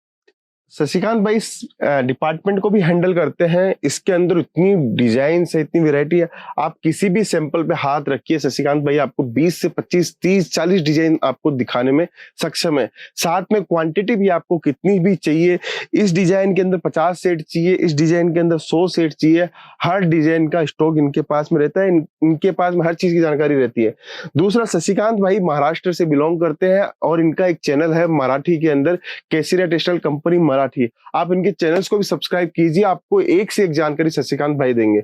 शशिकांत भाई इस डिपार्टमेंट को भी हैंडल करते हैं। इसके अंदर इतनी डिजाइन है, इतनी वैरायटी है, आप किसी भी सैंपल पे हाथ रखिए, शशिकांत भाई आपको 20 से 25, 30, 40 डिजाइन आपको दिखाने में सक्षम है। साथ में क्वांटिटी भी आपको कितनी भी चाहिए, इस डिजाइन के अंदर 50 सेट चाहिए, इस डिजाइन के अंदर 100 सेट चाहिए, हर डिजाइन का स्टॉक इनके पास में रहता है। इनके पास में हर चीज की जानकारी रहती है। दूसरा, शशिकांत भाई महाराष्ट्र से बिलोंग करते हैं और इनका एक चैनल है मराठी के अंदर, केसरिया टेक्सटाइल कंपनी मराठी। आप इनके चैनल्स को भी सब्सक्राइब कीजिए, आपको एक से एक जानकारी शशिकांत भाई देंगे।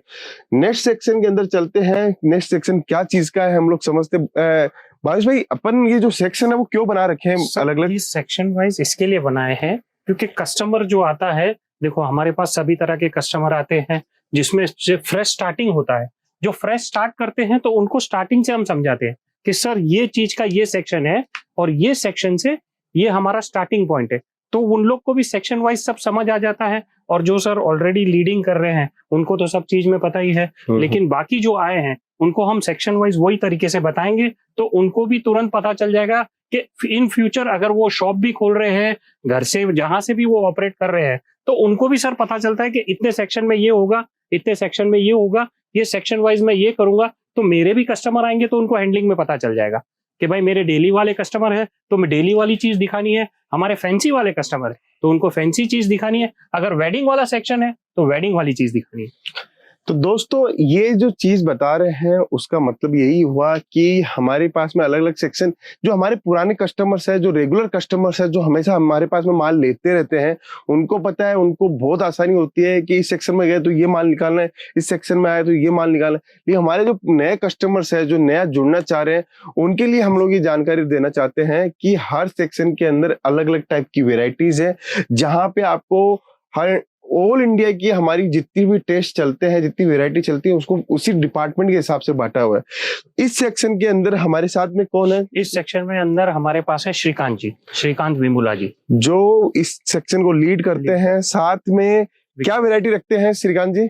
नेक्स्ट सेक्शन के अंदर चलते हैं। नेक्स्ट सेक्शन क्या चीज का है हम लोग समझते। भावेश भाई, अपन ये जो सेक्शन है वो क्यों बना रखे हैं अलग अलग? सेक्शन वाइज इसके लिए बनाए हैं क्योंकि कस्टमर जो आता है, देखो हमारे पास सभी तरह के कस्टमर आते हैं जिसमें फ्रेश स्टार्टिंग होता है। जो फ्रेश स्टार्ट करते हैं तो उनको स्टार्टिंग से हम समझाते हैं कि सर ये चीज का ये सेक्शन है और ये सेक्शन से ये हमारा स्टार्टिंग पॉइंट है। तो उन लोग को भी सेक्शन वाइज सब समझ आ जाता है। और जो सर ऑलरेडी लीडिंग कर रहे हैं उनको तो सब चीज में पता ही है, लेकिन बाकी जो आए हैं उनको हम सेक्शन वाइज वही तरीके से बताएंगे तो उनको भी तुरंत पता चल जाएगा कि इन फ्यूचर अगर वो शॉप भी खोल रहे हैं, घर से जहां से भी वो ऑपरेट कर रहे हैं, तो उनको भी सर पता चलता है कि इतने सेक्शन में ये होगा, इतने सेक्शन में ये होगा, ये सेक्शन वाइज मैं ये करूंगा। तो मेरे भी कस्टमर आएंगे तो उनको हैंडलिंग में पता चल जाएगा कि भाई मेरे डेली वाले कस्टमर है तो मैं डेली वाली चीज दिखानी है, हमारे फैंसी वाले कस्टमर है तो उनको फैंसी चीज दिखानी है, अगर वेडिंग वाला सेक्शन है तो वेडिंग वाली चीज दिखानी है। तो दोस्तों, ये जो चीज बता रहे हैं उसका मतलब यही हुआ कि हमारे पास में अलग अलग सेक्शन, जो हमारे पुराने कस्टमर्स है, जो रेगुलर कस्टमर्स है, जो हमेशा हमारे पास में माल लेते रहते हैं, उनको पता है, उनको बहुत आसानी होती है कि इस सेक्शन में गए तो ये माल निकालना है, इस सेक्शन में आए तो ये माल निकालना है। लेकिन हमारे जो नए कस्टमर्स है, जो नया जुड़ना चाह रहे हैं, उनके लिए हम लोग ये जानकारी देना चाहते हैं कि हर सेक्शन के अंदर अलग अलग टाइप की वेराइटीज है, जहां पे आपको हर ऑल इंडिया की हमारी जितनी भी टेस्ट चलते हैं, जितनी वैरायटी चलती है, उसको उसी डिपार्टमेंट के हिसाब से बांटा हुआ है। इस सेक्शन के अंदर हमारे साथ में कौन है? इस सेक्शन में अंदर हमारे पास है श्रीकांत जी, श्रीकांत विमुला जी, जो इस सेक्शन को लीड करते हैं। साथ में क्या वैरायटी रखते हैं श्रीकांत जी?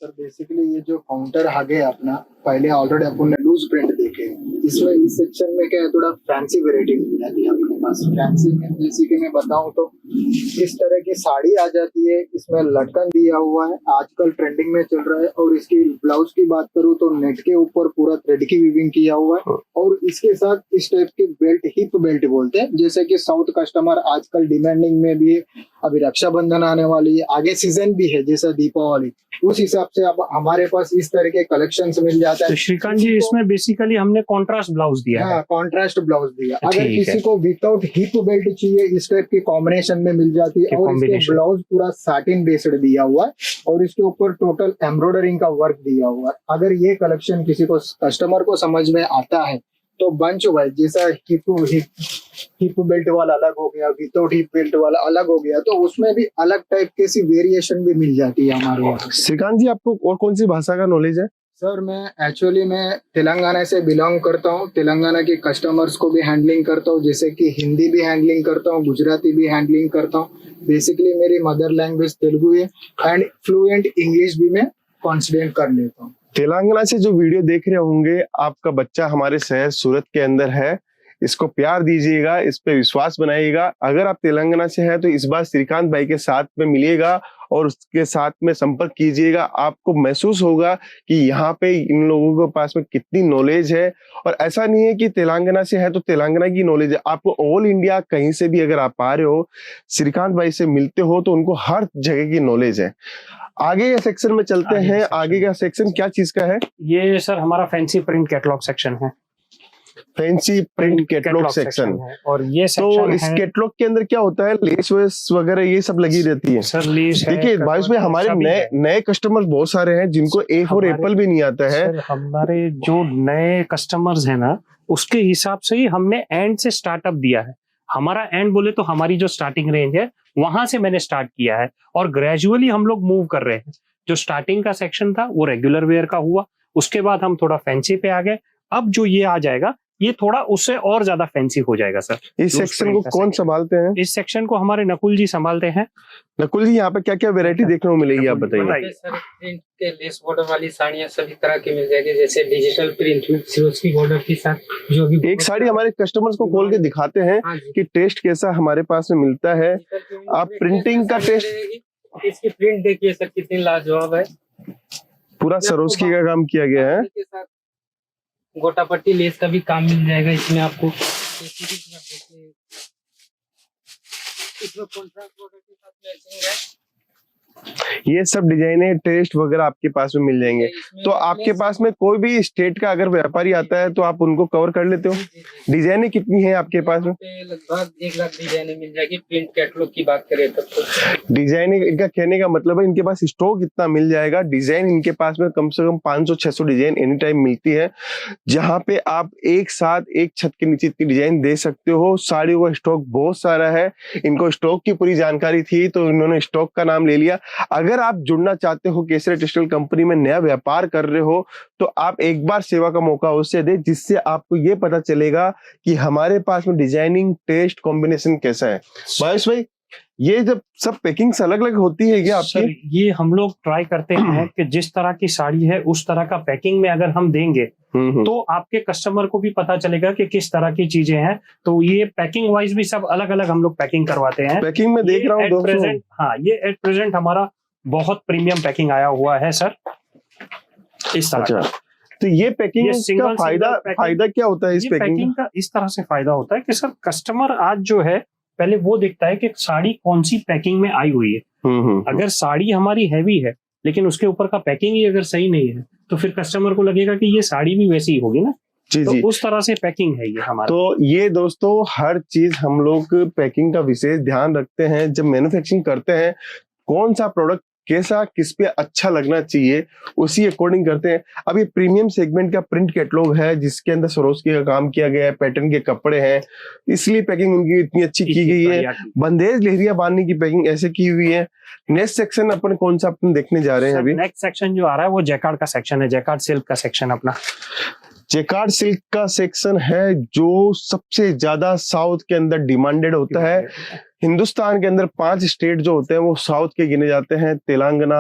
सर बेसिकली ये जो काउंटर आगे अपना, पहले ऑलरेडी अपन ने लूज प्रिंट देखे, इसमें इस सेक्शन में क्या है, थोड़ा फैंसी वैरायटी मिल जाती है अपने पास। फैंसी में जैसे कि मैं बताऊं तो इस तरह की साड़ी आ जाती है, इसमें लटकन दिया हुआ है, आजकल ट्रेंडिंग में चल रहा है। और इसकी ब्लाउज की बात करूं तो नेट के ऊपर पूरा थ्रेड की वीविंग किया हुआ है और इसके साथ इस टाइप के बेल्ट, हिप बेल्ट बोलते हैं, जैसे कि साउथ कस्टमर आजकल डिमांडिंग में भी है। अभी रक्षाबंधन आने वाली है, आगे सीजन भी है जैसा दीपावली, उस हिसाब से अब हमारे पास इस तरह के कलेक्शंस मिल जाता है। तो श्रीकांत जी, इसमें बेसिकली हमने कॉन्ट्रास्ट ब्लाउज दिया है। कॉन्ट्रास्ट ब्लाउज दिया। अगर किसी को विदाउट हिप बेल्ट चाहिए, इस टाइप की कॉम्बिनेशन में मिल जाती है। और इसके ब्लाउज पूरा साटिन बेस्ड दिया हुआ है और इसके ऊपर टोटल एम्ब्रॉयडरिंग का वर्क दिया हुआ है। अगर ये कलेक्शन किसी को कस्टमर को समझ में आता है तो बंच हुआ है, जैसा हिप बेल्ट वाला अलग हो गया, विदाउट हिप बेल्ट वाला अलग हो गया, तो उसमें भी अलग टाइप की सी वेरिएशन भी मिल जाती है हमारे यहाँ। श्रीकांत जी, आपको और कौन सी भाषा का नॉलेज है? सर मैं तेलंगाना से बिलोंग करता हूँ। तेलंगाना के कस्टमर्स को भी हैंडलिंग करता हूँ, जैसे कि हिंदी भी हैंडलिंग करता हूँ, गुजराती भी हैंडलिंग करता हूँ। बेसिकली मेरी मदर लैंग्वेज तेलुगु है एंड फ्लुएंट इंग्लिश भी मैं कॉन्फिडेंट कर लेता हूँ। तेलंगाना से जो वीडियो देख रहे होंगे, आपका बच्चा हमारे शहर सूरत के अंदर है। इसको प्यार दीजिएगा, इस पे विश्वास बनाइएगा। अगर आप तेलंगाना से हैं तो इस बार श्रीकांत भाई के साथ में मिलिएगा और उसके साथ में संपर्क कीजिएगा। आपको महसूस होगा कि यहाँ पे इन लोगों के पास में कितनी नॉलेज है। और ऐसा नहीं है कि तेलंगाना से है तो तेलंगाना की नॉलेज है, आपको ऑल इंडिया कहीं से भी अगर आप आ रहे हो, श्रीकांत भाई से मिलते हो तो उनको हर जगह की नॉलेज है। आगे के सेक्शन में चलते हैं। आगे का सेक्शन क्या चीज का है? ये सर हमारा फैंसी प्रिंट कैटलॉग सेक्शन है। फैंसी प्रिंट कैटलॉग सेक्शन है। और ये तो सेक्शन इस कैटलॉग के अंदर क्या होता है? लेस वेस वगैरह ये सब लगी रहती है। सर लेस है, देखिए भाई, इसमें हमारे नए कस्टमर बहुत सारे हैं जिनको ए फॉर एप्पल भी नहीं आता है। सर हमारे जो नए कस्टमर्स हैं ना, उसके हिसाब से ही हमने एंड से स्टार्टअप दिया है। हमारा एंड बोले तो हमारी जो स्टार्टिंग रेंज है वहां से मैंने स्टार्ट किया है और ग्रेजुअली हम लोग मूव कर रहे हैं। जो स्टार्टिंग का सेक्शन था वो रेगुलर वेयर का हुआ, उसके बाद हम थोड़ा फैंसी पे आ गए। अब जो ये आ जाएगा ये थोड़ा उससे और ज्यादा फैंसी हो जाएगा सर। इस सेक्शन को कौन संभालते हैं? इस सेक्शन को हमारे नकुल जी संभालते हैं। नकुल जी, यहाँ पे क्या क्या वेरायटी देखने को मिलेगी आप बताइए। सर प्रिंट के लेस बॉर्डर वाली साड़ियाँ सभी तरह की मिल जाएगी, जैसे डिजिटल प्रिंट में सिरोस्की बॉर्डर के साथ जो भी। एक साड़ी हमारे कस्टमर्स को खोल के दिखाते हैं कि टेस्ट कैसा हमारे पास में मिलता है। आप प्रिंटिंग का टेस्ट, इसकी प्रिंट देखिए सर कितनी लाजवाब है। पूरा सरोस्की का काम किया गया है। गोटा पट्टी लेस का भी काम मिल जाएगा इसमें आपको। इसमें कॉन्ट्रास्ट बॉर्डर के साथ मैचिंग है। ये सब डिजाइने टेस्ट वगैरह आपके पास में मिल जाएंगे। तो आपके पास में कोई भी स्टेट का अगर व्यापारी आता है तो आप उनको कवर कर लेते हो। डिजाइने कितनी हैं आपके पास में? लगभग 1 लाख डिजाइने मिल जाएगी। प्रिंट कैटलॉग की बात करें तब तो डिजाइन, इनका कहने का मतलब है इनके पास स्टॉक इतना मिल जाएगा। डिजाइन इनके पास में कम से कम 500-600 डिजाइन एनी टाइम मिलती है, जहां पे आप एक साथ एक छत के नीचे इतनी डिजाइन दे सकते हो। साड़ियों का स्टॉक बहुत सारा है। इनको स्टॉक की पूरी जानकारी थी तो इन्होंने स्टॉक का नाम ले लिया। अगर आप जुड़ना चाहते हो केसरिया टेक्सटाइल कंपनी में, नया व्यापार कर रहे हो, तो आप एक बार सेवा का मौका उससे दे, जिससे आपको ये पता चलेगा कि हमारे पास में डिजाइनिंग टेस्ट कॉम्बिनेशन कैसा है। भाई ये जब सब पैकिंग्स अलग अलग होती है क्या आपकी? सर ये हम लोग ट्राई करते हैं कि जिस तरह की साड़ी है उस तरह का पैकिंग में अगर हम देंगे तो आपके कस्टमर को भी पता चलेगा कि किस तरह की चीजें हैं। तो ये पैकिंग वाइज भी सब अलग अलग हम लोग पैकिंग करवाते हैं। पैकिंग में देख रहा हूँ दोस्तों। हाँ, ये एट प्रेजेंट हमारा बहुत प्रीमियम पैकिंग आया हुआ है सर, इस तरह का। तो ये पैकिंग का फायदा क्या होता है? इस पैकिंग का इस तरह से फायदा होता है कि सर कस्टमर आज जो है पहले वो देखता है कि साड़ी कौन सी पैकिंग में आई हुई है। अगर साड़ी हमारी हैवी है लेकिन उसके ऊपर का पैकिंग ही अगर सही नहीं है तो फिर कस्टमर को लगेगा कि ये साड़ी भी वैसी ही होगी ना। जी तो जी, उस तरह से पैकिंग है ये हमारा। तो ये दोस्तों हर चीज हम लोग पैकिंग का विशेष ध्यान रखते हैं। जब मैन्युफैक्चरिंग करते हैं, कौन सा प्रोडक्ट कैसा किस पे अच्छा लगना चाहिए उसी अकॉर्डिंग करते हैं। अब ये प्रीमियम सेगमेंट का प्रिंट कैटलॉग है जिसके अंदर सरोस्की का काम किया गया है, पैटर्न के कपड़े हैं, इसलिए पैकिंग उनकी इतनी अच्छी की गई है। बंदेज लेहरिया बांधने की पैकिंग ऐसे की हुई है। नेक्स्ट सेक्शन अपन कौन सा अपन देखने जा रहे हैं अभी? नेक्स्ट सेक्शन जो आ रहा है वो जैकार्ड का सेक्शन है, जैकार्ड सिल्क का सेक्शन अपना। जैकार्ड सिल्क का सेक्शन है जो सबसे ज्यादा साउथ के अंदर डिमांडेड होता है। हिंदुस्तान के अंदर 5 स्टेट जो होते हैं वो साउथ के गिने जाते हैं: तेलंगाना,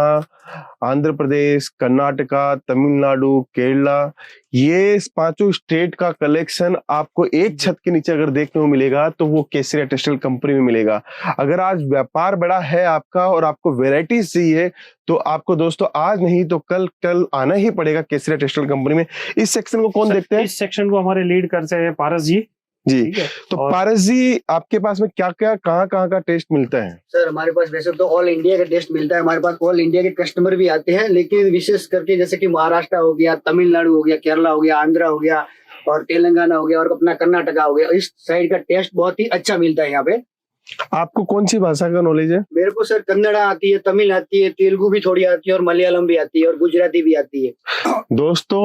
आंध्र प्रदेश, कर्नाटका, तमिलनाडु, केरला। ये 5 स्टेट का कलेक्शन आपको एक छत के नीचे अगर देखने को मिलेगा तो वो केसरिया टेक्सटाइल कंपनी में मिलेगा। अगर आज व्यापार बड़ा है आपका और आपको वेराइटीज चाहिए तो आपको दोस्तों आज नहीं तो कल आना ही पड़ेगा केसरिया टेक्सटाइल कंपनी में। इस सेक्शन को कौन देखते हैं? इस सेक्शन को हमारे लीड करते हैं पारस जी। जी, तो पारस जी आपके पास में क्या क्या कहाँ का टेस्ट मिलता है? सर हमारे पास वैसे तो ऑल इंडिया का टेस्ट मिलता है। हमारे पास ऑल इंडिया के कस्टमर भी आते हैं, लेकिन विशेष करके जैसे कि महाराष्ट्र हो गया, तमिलनाडु हो गया, केरला हो गया, आंध्र हो गया और तेलंगाना हो गया और अपना कर्नाटका हो गया, इस साइड का टेस्ट बहुत ही अच्छा मिलता है यहाँ पे। आपको कौन सी भाषा का नॉलेज है? मेरे को सर कन्नड़ा आती है, तमिल आती है, तेलुगु भी थोड़ी आती है और मलयालम भी आती है और गुजराती भी आती है। दोस्तों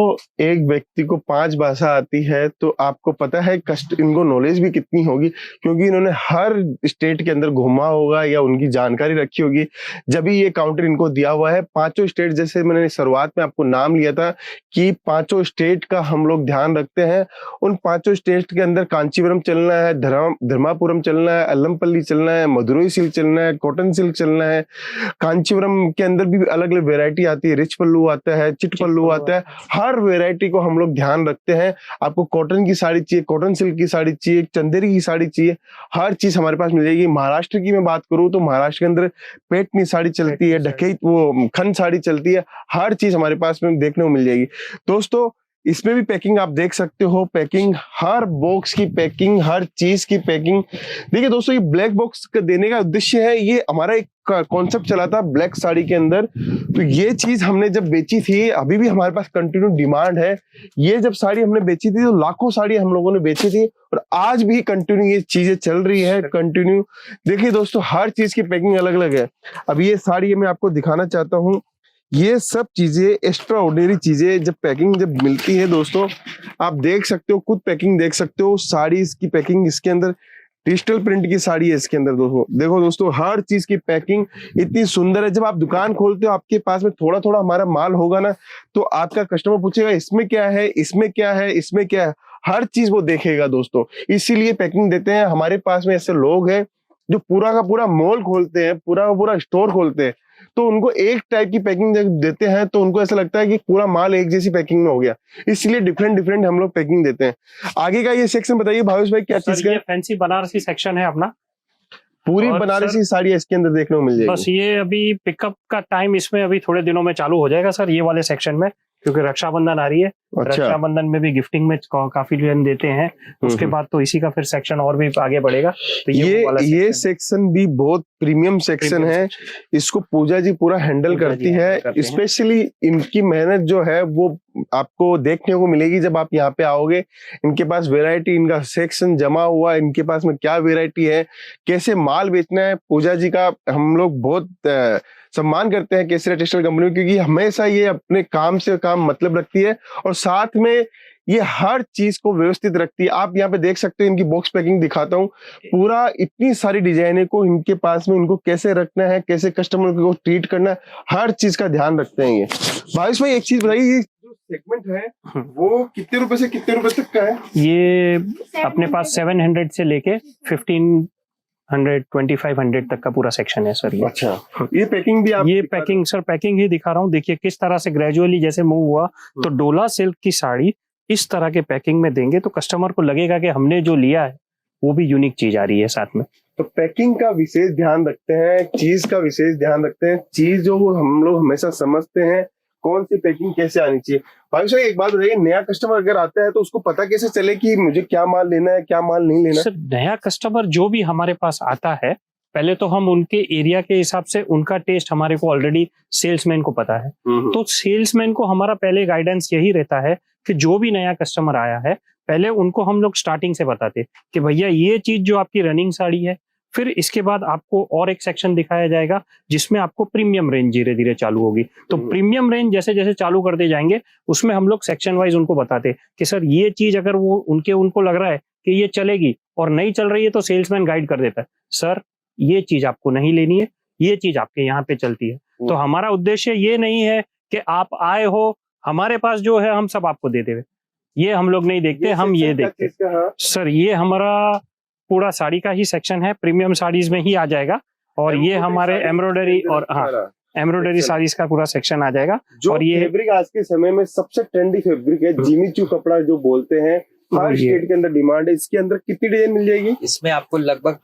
एक व्यक्ति को 5 भाषा आती है तो आपको पता है इनको नॉलेज भी कितनी होगी, क्योंकि इन्होंने हर स्टेट के अंदर घूमा होगा या उनकी जानकारी रखी होगी जब ये काउंटर इनको दिया हुआ है। 5 स्टेट, जैसे मैंने शुरुआत में आपको नाम लिया था कि 5 स्टेट का हम लोग ध्यान रखते हैं। उन 5 स्टेट के अंदर कांचीपुरम चलना है, धर्मापुरम चलना है, अल्लमपल्ली पोचमपल्ली चलना है, मदुरई सिल्क चलना है, कॉटन सिल्क चलना है, कांचीवरम के अंदर भी अलग अलग वेरायटी आती है, रिच पल्लू आता है, चिट पल्लू आता है, हर वेरायटी को हम लोग ध्यान रखते हैं। आपको कॉटन की साड़ी चाहिए, कॉटन सिल्क की साड़ी चाहिए, चंदेरी की साड़ी चाहिए, हर चीज हमारे पास मिल जाएगी। महाराष्ट्र की मैं बात करूँ तो महाराष्ट्र के अंदर पेटनी साड़ी चलती है, ढकेई वो खन साड़ी चलती है, हर चीज हमारे पास में देखने को मिल जाएगी। दोस्तों इसमें भी पैकिंग आप देख सकते हो, पैकिंग हर बॉक्स की पैकिंग, हर चीज की पैकिंग। देखिए दोस्तों, ये ब्लैक बॉक्स का देने का उद्देश्य है, ये हमारा एक कॉन्सेप्ट चला था ब्लैक साड़ी के अंदर, तो ये चीज हमने जब बेची थी, अभी भी हमारे पास कंटिन्यू डिमांड है। ये जब साड़ी हमने बेची थी तो लाखों साड़ी हम लोगों ने बेची थी और आज भी कंटिन्यू ये चीजें चल रही है कंटिन्यू। देखिए दोस्तों, हर चीज की पैकिंग अलग अलग है। अब ये साड़ी मैं आपको दिखाना चाहता हूँ, ये सब चीजें एक्स्ट्रा ऑर्डिनरी चीजें जब पैकिंग जब मिलती है दोस्तों, आप देख सकते हो, खुद पैकिंग देख सकते हो। साड़ी की पैकिंग इसके अंदर डिजिटल प्रिंट की साड़ी है इसके अंदर दोस्तों। देखो दोस्तों, हर चीज की पैकिंग इतनी सुंदर है। जब आप दुकान खोलते हो, आपके पास में थोड़ा थोड़ा हमारा माल होगा ना, तो आपका कस्टमर पूछेगा इसमें क्या है, इसमें क्या है, इसमें क्या है, हर चीज वो देखेगा दोस्तों। इसीलिए पैकिंग देते हैं। हमारे पास में ऐसे लोग हैं जो पूरा का पूरा मॉल खोलते हैं, पूरा का पूरा स्टोर खोलते हैं, तो उनको एक टाइप की पैकिंग देते हैं तो उनको ऐसा लगता है कि पूरा माल एक जैसी पैकिंग में हो गया, इसलिए डिफरेंट डिफरेंट हम लोग पैकिंग देते हैं। आगे का ये सेक्शन बताइए भावेश भाई, क्या चीज का? ये फैंसी बनारसी सेक्शन है अपना, पूरी बनारसी साड़ी इसके अंदर देखने को मिल जाएगी। बस ये अभी पिकअप का टाइम इसमें अभी थोड़े दिनों में चालू हो जाएगा सर, ये वाले सेक्शन में, क्योंकि रक्षाबंधन आ रही है। अच्छा। रक्षाबंधन में भी गिफ्टिंग में काफी जन देते हैं, उसके बाद तो इसी का फिर सेक्शन और भी आगे बढ़ेगा। तो ये सेक्शन भी बहुत प्रीमियम सेक्शन है, इसको पूजा जी पूरा हैंडल करती है। स्पेशली इनकी मेहनत जो है वो आपको देखने को मिलेगी जब आप यहाँ पे आओगे। इनके पास वैरायटी, इनका सेक्शन जमा हुआ, इनके पास में क्या वैरायटी है, कैसे माल बेचना है। पूजा जी का हम लोग बहुत सम्मान करते हैं केसरिया टेक्सटाइल कंपनी, क्योंकि हमेशा ये अपने काम से काम मतलब रखती है और साथ में ये हर चीज को व्यवस्थित रखती है। आप यहाँ पे देख सकते हो, इनकी बॉक्स पैकिंग दिखाता हूँ, पूरा इतनी सारी डिजाइने को इनके पास में, इनको कैसे रखना है, कैसे कस्टमर को ट्रीट करना है, हर चीज का ध्यान रखते हैं ये। भावेश भाई एक चीज बताइए, ये जो सेगमेंट है वो कितने रुपए से कितने रुपए तक का है? ये अपने पास 700 से लेके 1500 2500 तक का पूरा सेक्शन है सर। ये अच्छा, ये पैकिंग भी आप ये पैकिंग सर, पैकिंग ही दिखा रहा हूँ। देखिए किस तरह से ग्रेजुअली जैसे मूव हुआ, तो डोला सिल्क की साड़ी इस तरह के पैकिंग में देंगे तो कस्टमर को लगेगा कि हमने जो लिया है वो भी यूनिक चीज आ रही है साथ में। तो पैकिंग का विशेष ध्यान रखते हैं, चीज का विशेष ध्यान रखते हैं। चीज जो हम लोग हमेशा समझते हैं कौन सी पैकिंग कैसे आनी चाहिए। भाई साहब एक बात बताइए, नया कस्टमर अगर आता है तो उसको पता कैसे चले कि मुझे क्या माल लेना है, क्या माल नहीं लेना? सर नया कस्टमर जो भी हमारे पास आता है, पहले तो हम उनके एरिया के हिसाब से, उनका टेस्ट हमारे को ऑलरेडी सेल्समैन को पता है, तो सेल्समैन को हमारा पहले गाइडेंस यही रहता है कि जो भी नया कस्टमर आया है, पहले उनको हम लोग स्टार्टिंग से बताते कि भैया ये चीज जो आपकी रनिंग साड़ी है, फिर इसके बाद आपको और एक सेक्शन दिखाया जाएगा जिसमें आपको प्रीमियम रेंज धीरे धीरे चालू होगी। तो प्रीमियम रेंज जैसे जैसे चालू करते जाएंगे उसमें हम लोग सेक्शन वाइज उनको बताते कि सर ये चीज अगर वो उनको लग रहा है कि ये चलेगी और नहीं चल रही है, तो सेल्समैन गाइड कर देता है, सर ये चीज आपको नहीं लेनी है, ये चीज आपके यहाँ पे चलती है। तो हमारा उद्देश्य ये नहीं है कि आप आए हो हमारे पास जो है हम सब आपको दे देवे, ये हम लोग नहीं देखते, हम ये देखते सर। ये हमारा पूरा साड़ी का ही सेक्शन है, प्रीमियम साड़ीज में ही आ जाएगा, और ये हमारे एम्ब्रॉयडरी और एम्ब्रॉयडरी साड़ीज का पूरा सेक्शन आ जाएगा। और ये फैब्रिक आज के समय में सबसे ट्रेंडी फैब्रिक है, जिमीचू कपड़ा जो बोलते हैं, हर स्टेट के अंदर डिमांड है। इसके अंदर कितनी डिजाइन मिल जाएगी? इसमें आपको लगभग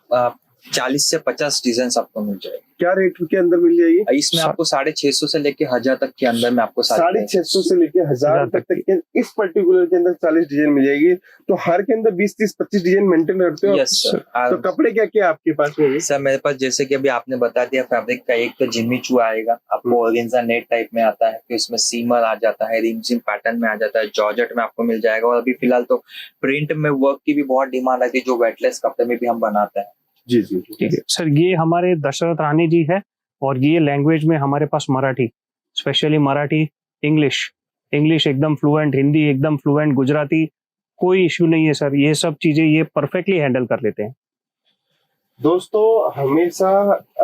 40 से 50 डिजाइन आपको मिल जाएगी। क्या रेट के अंदर मिल जाएगी? इसमें आपको 650 से लेके 1000 तक के अंदर में आपको 650 से लेके 1000 तक के इस पर्टिकुलर के अंदर 40 डिजाइन मिल जाएगी। तो हर के अंदर 20, 30, 25 डिजाइन मेंटेन करते हो? Yes sir. तो कपड़े क्या क्या आपके पास में? सर मेरे पास जैसे कि अभी आपने बता दिया फैब्रिक का, एक तो जिम्मीचू आएगा, आपको ऑर्गेन्जा नेट टाइप में आता है, फिर उसमें सीमर आ जाता है, रिमझिम पैटर्न में आ जाता है, जॉर्जेट में आपको मिल जाएगा, और अभी फिलहाल तो प्रिंट में वर्क की भी बहुत डिमांड आती है, जो वेटलेस कपड़े में भी हम बनाते हैं। जी जी ठीक है सर। ये हमारे दशरथ रानी जी है, और ये लैंग्वेज में हमारे पास मराठी, स्पेशली मराठी, इंग्लिश एकदम फ्लुएंट, हिंदी एकदम फ्लुएंट, गुजराती, कोई इश्यू नहीं है सर। ये सब चीजें ये परफेक्टली हैंडल कर लेते हैं। दोस्तों हमेशा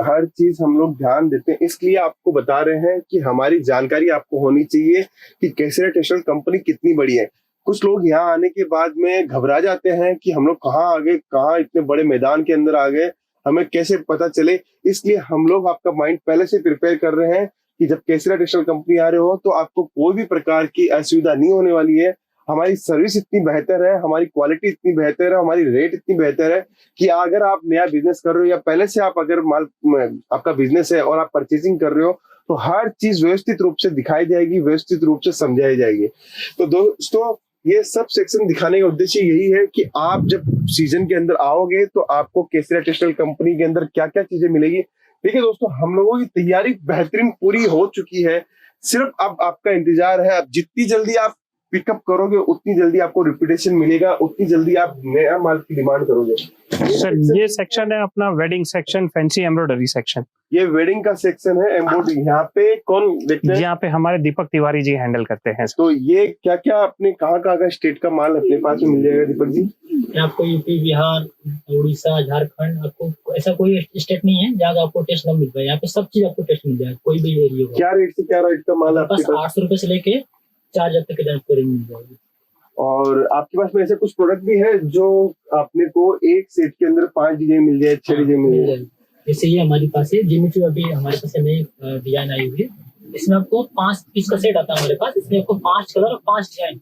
हर चीज हम लोग ध्यान देते हैं, इसलिए आपको बता रहे हैं कि हमारी जानकारी आपको होनी चाहिए कि केसरिया टेक्सटाइल कंपनी कितनी बड़ी है। कुछ लोग यहाँ आने के बाद में घबरा जाते हैं कि हम लोग कहाँ आ गए, कहाँ इतने बड़े मैदान के अंदर आ गए। हमें कैसे पता चले, इसलिए हम लोग आपका माइंड पहले से प्रिपेयर कर रहे हैं कि जब केसरिया टेक्सटाइल कंपनी आ रहे हो तो आपको कोई भी प्रकार की असुविधा नहीं होने वाली है। हमारी सर्विस इतनी बेहतर है, हमारी क्वालिटी इतनी बेहतर है, हमारी रेट इतनी बेहतर है कि अगर आप नया बिजनेस कर रहे हो या पहले से आप अगर आपका बिजनेस है और आप परचेसिंग कर रहे हो तो हर चीज व्यवस्थित रूप से दिखाई जाएगी, व्यवस्थित रूप से समझाई जाएगी। तो दोस्तों ये सब सेक्शन दिखाने का उद्देश्य यही है कि आप जब सीजन के अंदर आओगे तो आपको केसरिया टेक्सटाइल कंपनी के अंदर क्या क्या चीजें मिलेगी। देखिए दोस्तों, हम लोगों की तैयारी बेहतरीन पूरी हो चुकी है, सिर्फ अब आपका इंतजार है। अब जितनी जल्दी आप पिकअप करोगे उतनी जल्दी आपको रिपीटेशन मिलेगा, उतनी जल्दी आप नया माल की डिमांड करोगे। सर ये सेक्शन है अपना wedding section, fancy embroidery section. ये वेडिंग का सेक्शन है, एम्ब्रॉयडरी। यहाँ पे कौन देखते हैं? यहाँ पे हमारे दीपक तिवारी जी हैंडल करते हैं। तो ये क्या क्या अपने कहाँ का स्टेट का माल अपने पास में मिल जाएगा दीपक जी? आपको यूपी, बिहार, उड़ीसा, झारखंड, आपको ऐसा कोई स्टेट नहीं है जहाँ आपको टेस्ट न मिल पाए। यहाँ पे सब चीज आपको टेस्ट मिल जाएगा, कोई भी एरिया। क्या रेट से क्या रेट का माल आपके पास? 800 रुपए से लेके 4000 तक के रेंज मिल जाएगी। और आपके पास में ऐसे कुछ प्रोडक्ट भी है जो अपने को एक सेट के अंदर 5 डिजाइन मिल जाए, 6 डिजाइन मिल जाए? जैसे ये हमारे पास है जिमिचू, अभी हमारे पास नई डिजाइन आई हुई है। इसमें आपको 5 पीस का सेट आता है हमारे पास। इसमें आपको 5 कलर और 5 डिजाइन